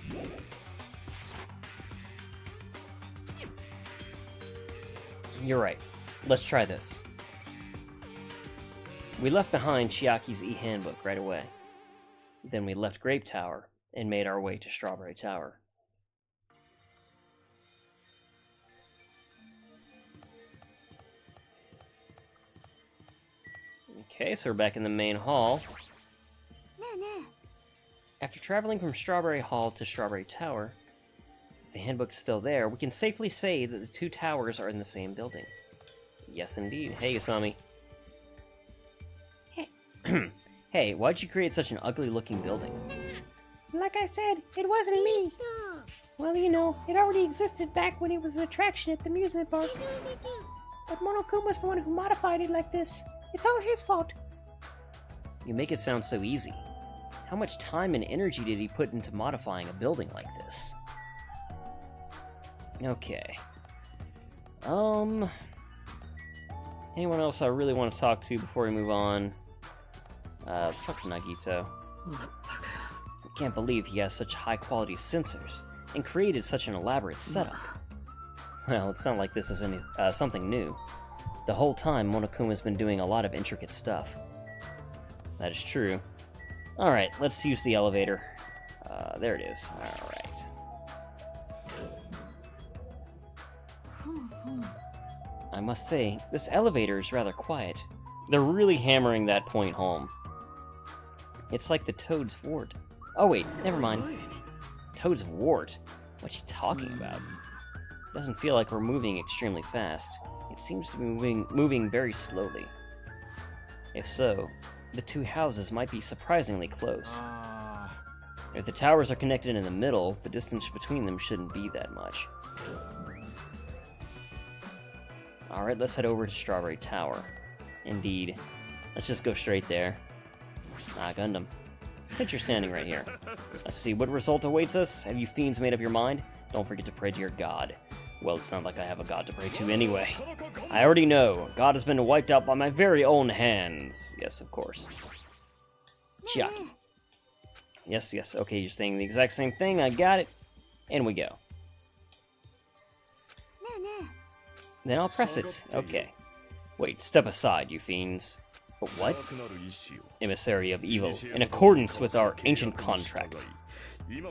Speaker 1: You're right. Let's try this. We left behind Chiaki's e-handbook right away. Then we left Grape Tower and made our way to Strawberry Tower. Okay, so we're back in the main hall. After traveling from Strawberry Hall to Strawberry Tower, if the handbook's still there, we can safely say that the two towers are in the same building. Yes, indeed. Hey, Usami. Hey, why'd you create such an ugly-looking building?
Speaker 2: Like I said, it wasn't me. Well, it already existed back when it was an attraction at the amusement park. But Monokuma's the one who modified it like this. It's all his fault.
Speaker 1: You make it sound so easy. How much time and energy did he put into modifying a building like this? Okay. Anyone else I really want to talk to before we move on? Let's talk to Nagito. I can't believe he has such high-quality sensors and created such an elaborate setup. Well, it's not like this is something new. The whole time, Monokuma's been doing a lot of intricate stuff. That is true. Alright, let's use the elevator. There it is. Alright. I must say, this elevator is rather quiet. They're really hammering that point home. It's like the Toad's Wart. Oh wait, never mind. Toad's Wart? What's she talking about? Doesn't feel like we're moving extremely fast. It seems to be moving very slowly. If so, the two houses might be surprisingly close. If the towers are connected in the middle, the distance between them shouldn't be that much. Alright, let's head over to Strawberry Tower. Indeed. Let's just go straight there. Gundam. Since you're standing right here. Let's see, what result awaits us? Have you fiends made up your mind? Don't forget to pray to your god. Well, it's not like I have a god to pray to anyway. I already know. God has been wiped out by my very own hands. Yes, of course. Chiaki. Yes, yes. Okay, you're saying the exact same thing. I got it. And we go. Then I'll press it. Okay. Wait, step aside, you fiends. But what? Emissary of evil, in accordance with our ancient contract.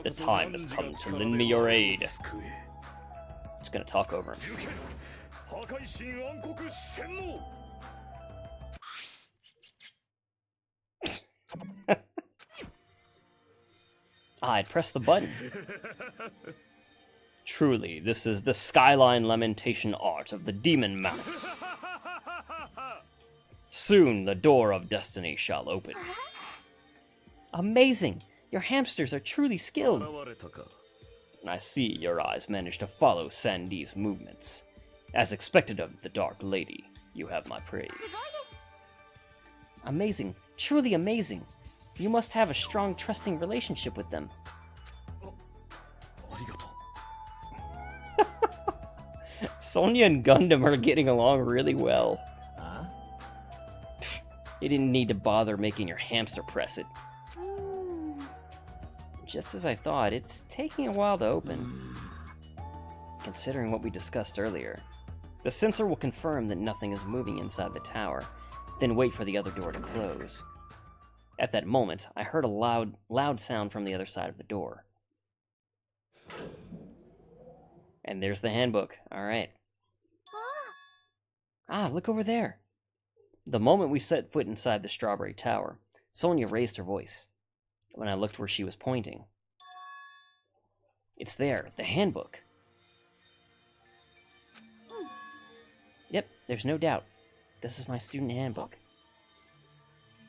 Speaker 1: The time has come to lend me your aid. Just gonna talk over him. I'd press the button. Truly, this is the skyline lamentation art of the demon mouse. Soon the door of destiny shall open. Amazing! Your hamsters are truly skilled. I see your eyes managed to follow Sandy's movements. As expected of the Dark Lady, you have my praise. Amazing. Truly amazing. You must have a strong, trusting relationship with them. Sonya and Gundam are getting along really well. You didn't need to bother making your hamster press it. Just as I thought, it's taking a while to open. Considering what we discussed earlier, the sensor will confirm that nothing is moving inside the tower, then wait for the other door to close. At that moment, I heard a loud sound from the other side of the door. And there's the handbook. Alright. Ah, look over there. The moment we set foot inside the Strawberry Tower, Sonya raised her voice. When I looked where she was pointing. It's there, the handbook. Yep, there's no doubt. This is my student handbook.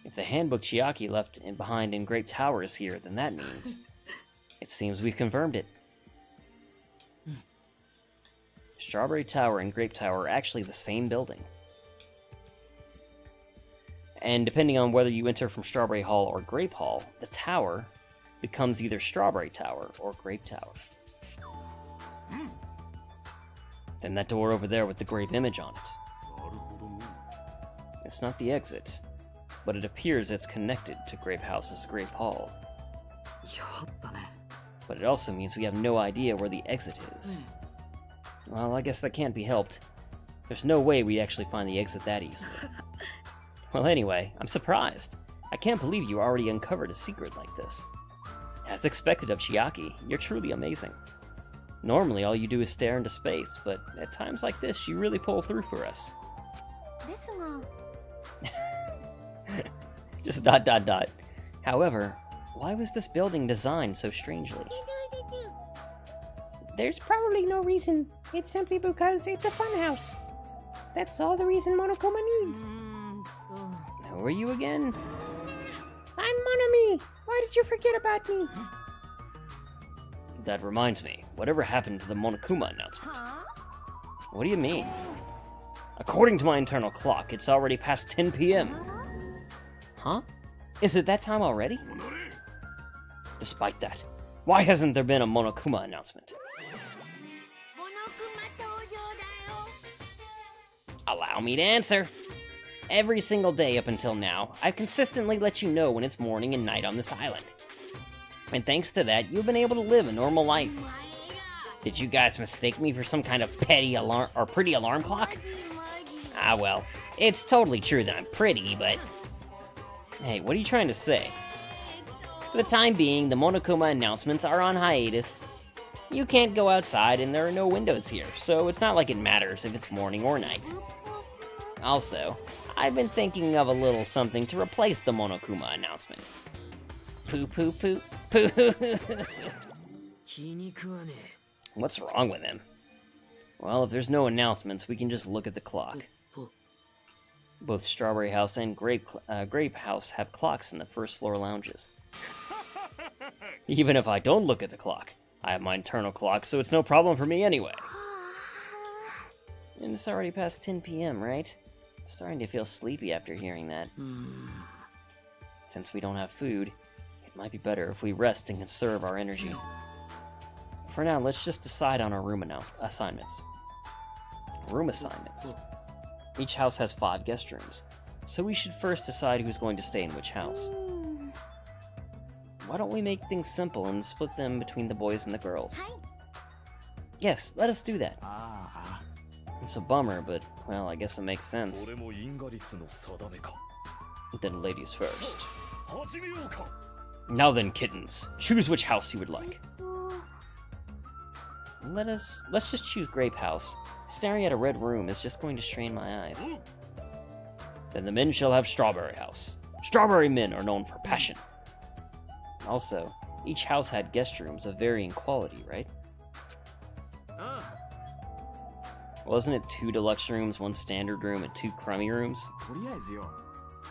Speaker 1: If the handbook Chiaki left behind in Grape Tower is here, then that means... it seems we've confirmed it. Strawberry Tower and Grape Tower are actually the same building. And depending on whether you enter from Strawberry Hall or Grape Hall, the tower becomes either Strawberry Tower or Grape Tower. Then that door over there with the grape image on it. It's not the exit, but it appears it's connected to Grape House's Grape Hall. But it also means we have no idea where the exit is. Well, I guess that can't be helped. There's no way we actually find the exit that easily. Well, anyway, I'm surprised. I can't believe you already uncovered a secret like this. As expected of Chiaki, you're truly amazing. Normally, all you do is stare into space, but at times like this, you really pull through for us. Just ... However, why was this building designed so strangely?
Speaker 2: There's probably no reason. It's simply because it's a funhouse. That's all the reason Monokuma needs.
Speaker 1: Who are you again?
Speaker 2: I'm Monami! Why did you forget about me?
Speaker 1: That reminds me, whatever happened to the Monokuma announcement? What do you mean? According to my internal clock, it's already past 10 p.m. Huh? Is it that time already? Despite that, why hasn't there been a Monokuma announcement? Allow me to answer. Every single day up until now, I've consistently let you know when it's morning and night on this island. And thanks to that, you've been able to live a normal life. Did you guys mistake me for some kind of petty alarm or pretty alarm clock? Ah well, it's totally true that I'm pretty, but... Hey, what are you trying to say? For the time being, the Monokuma announcements are on hiatus. You can't go outside and there are no windows here, so it's not like it matters if it's morning or night. Also, I've been thinking of a little something to replace the Monokuma announcement. Poo poo poo poo. What's wrong with him? Well, if there's no announcements, we can just look at the clock. Both Strawberry House and Grape House have clocks in the first floor lounges. Even if I don't look at the clock, I have my internal clock, so it's no problem for me anyway. And it's already past 10 p.m., right? I'm starting to feel sleepy after hearing that. Since we don't have food, it might be better if we rest and conserve our energy. For now, let's just decide on our room assignments. Room assignments. Each house has 5 guest rooms, so we should first decide who's going to stay in which house. Why don't we make things simple and split them between the boys and the girls? Yes, let us do that. It's a bummer, but, well, I guess it makes sense. Then ladies first. Now then, kittens, choose which house you would like. Let's just choose Grape House. Staring at a red room is just going to strain my eyes. Then the men shall have Strawberry House. Strawberry men are known for passion. Also, each house had guest rooms of varying quality, right? Wasn't it 2 deluxe rooms, 1 standard room, and 2 crummy rooms?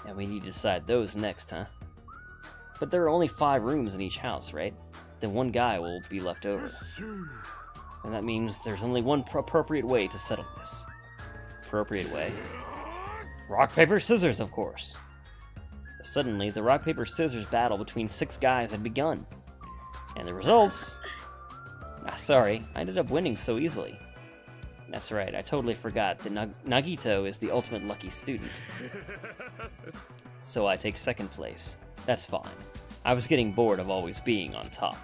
Speaker 1: And we need to decide those next, huh? But there are only 5 rooms in each house, right? Then 1 guy will be left over. And that means there's only one appropriate way to settle this. Appropriate way? Rock, paper, scissors, of course. Suddenly, the rock, paper, scissors battle between 6 guys had begun. And the results... sorry, I ended up winning so easily. That's right, I totally forgot that Nagito is the ultimate lucky student. So I take 2nd place. That's fine. I was getting bored of always being on top.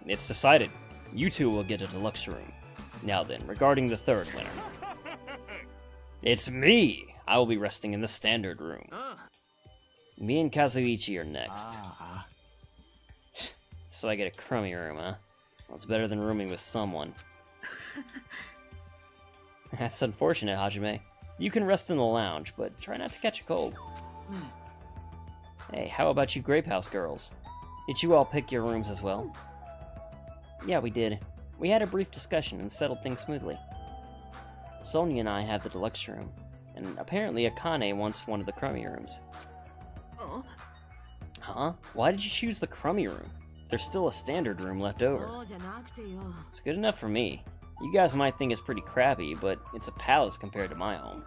Speaker 1: It's decided. You 2 will get a deluxe room. Now then, regarding the 3rd winner. It's me! I will be resting in the standard room. Me and Kazuichi are next. So I get a crummy room, huh? Well, it's better than rooming with someone. That's unfortunate, Hajime. You can rest in the lounge, but try not to catch a cold. Hey, how about you Grape House girls? Did you all pick your rooms as well? Yeah, we did. We had a brief discussion and settled things smoothly. Sonia and I have the deluxe room, and apparently Akane wants one of the crummy rooms. Huh? Why did you choose the crummy room? There's still a standard room left over. It's good enough for me. You guys might think it's pretty crappy, but it's a palace compared to my home.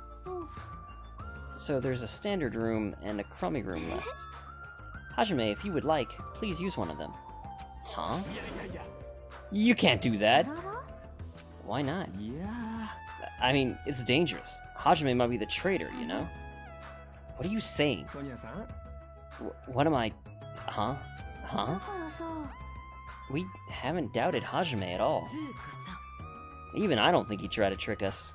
Speaker 1: So there's a standard room and a crummy room left. Hajime, if you would like, please use one of them. Huh? You can't do that! Why not? I mean, it's dangerous. Hajime might be the traitor, you know? What are you saying? What am I... Huh? Huh? We haven't doubted Hajime at all. Even I don't think he tried to trick us.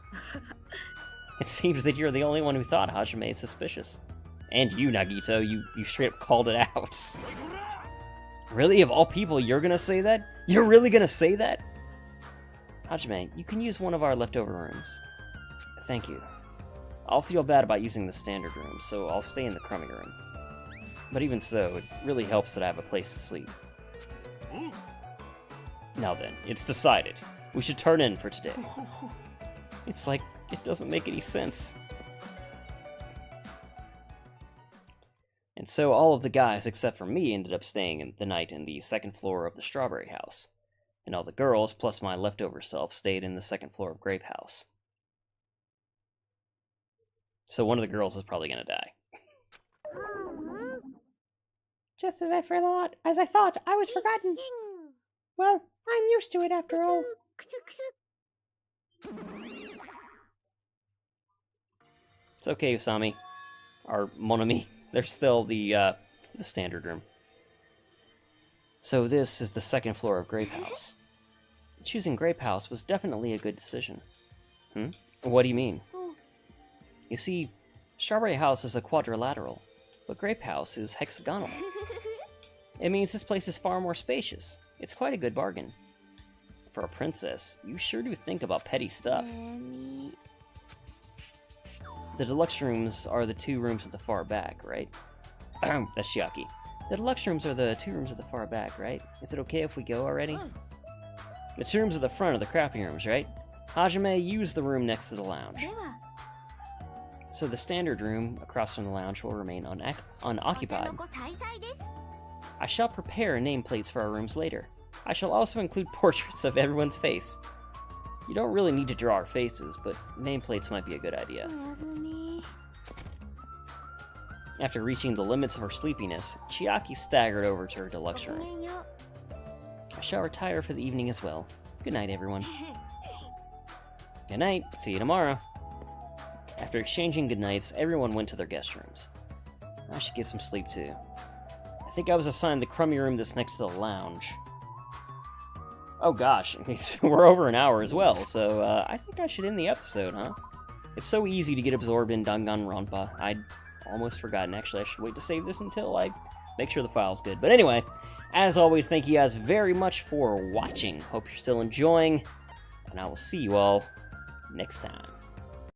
Speaker 1: It seems that you're the only one who thought Hajime is suspicious. And you, Nagito, you straight up called it out. Really? Of all people, you're gonna say that? You're really gonna say that? Hajime, you can use one of our leftover rooms. Thank you. I'll feel bad about using the standard room, so I'll stay in the crummy room. But even so, it really helps that I have a place to sleep. Now then, it's decided. We should turn in for today. It's like, it doesn't make any sense. And so all of the guys, except for me, ended up staying the night in the 2nd floor of the Strawberry House. And all the girls, plus my leftover self, stayed in the 2nd floor of Grape House. So one of the girls is probably gonna die.
Speaker 2: Just as I thought, I was forgotten. Well, I'm used to it after all.
Speaker 1: It's okay, Usami. Or Monami. There's still the standard room. So this is the 2nd floor of Grape House. Choosing Grape House was definitely a good decision. What do you mean? You see, Strawberry House is a quadrilateral, but Grape House is hexagonal. It means this place is far more spacious. It's quite a good bargain. For a princess, you sure do think about petty stuff. The deluxe rooms are the 2 rooms at the far back, right? That's Chiaki. The deluxe rooms are the 2 rooms at the far back, right? Is it okay if we go already? The 2 rooms at the front are the crappy rooms, right? Hajime, use the room next to the lounge. So the standard room across from the lounge will remain unoccupied. I shall prepare nameplates for our rooms later. I shall also include portraits of everyone's face. You don't really need to draw our faces, but nameplates might be a good idea. After reaching the limits of her sleepiness, Chiaki staggered over to her deluxe room. shall retire for the evening as well. Good night, everyone. Good night. See you tomorrow. After exchanging goodnights, everyone went to their guest rooms. I should get some sleep, too. I think I was assigned the crummy room that's next to the lounge. Oh gosh, we're over an hour as well, so I think I should end the episode, huh? It's so easy to get absorbed in Danganronpa. I'd almost forgotten. Actually, I should wait to save this until I make sure the file's good. But anyway, as always, thank you guys very much for watching. Hope you're still enjoying, and I will see you all next time.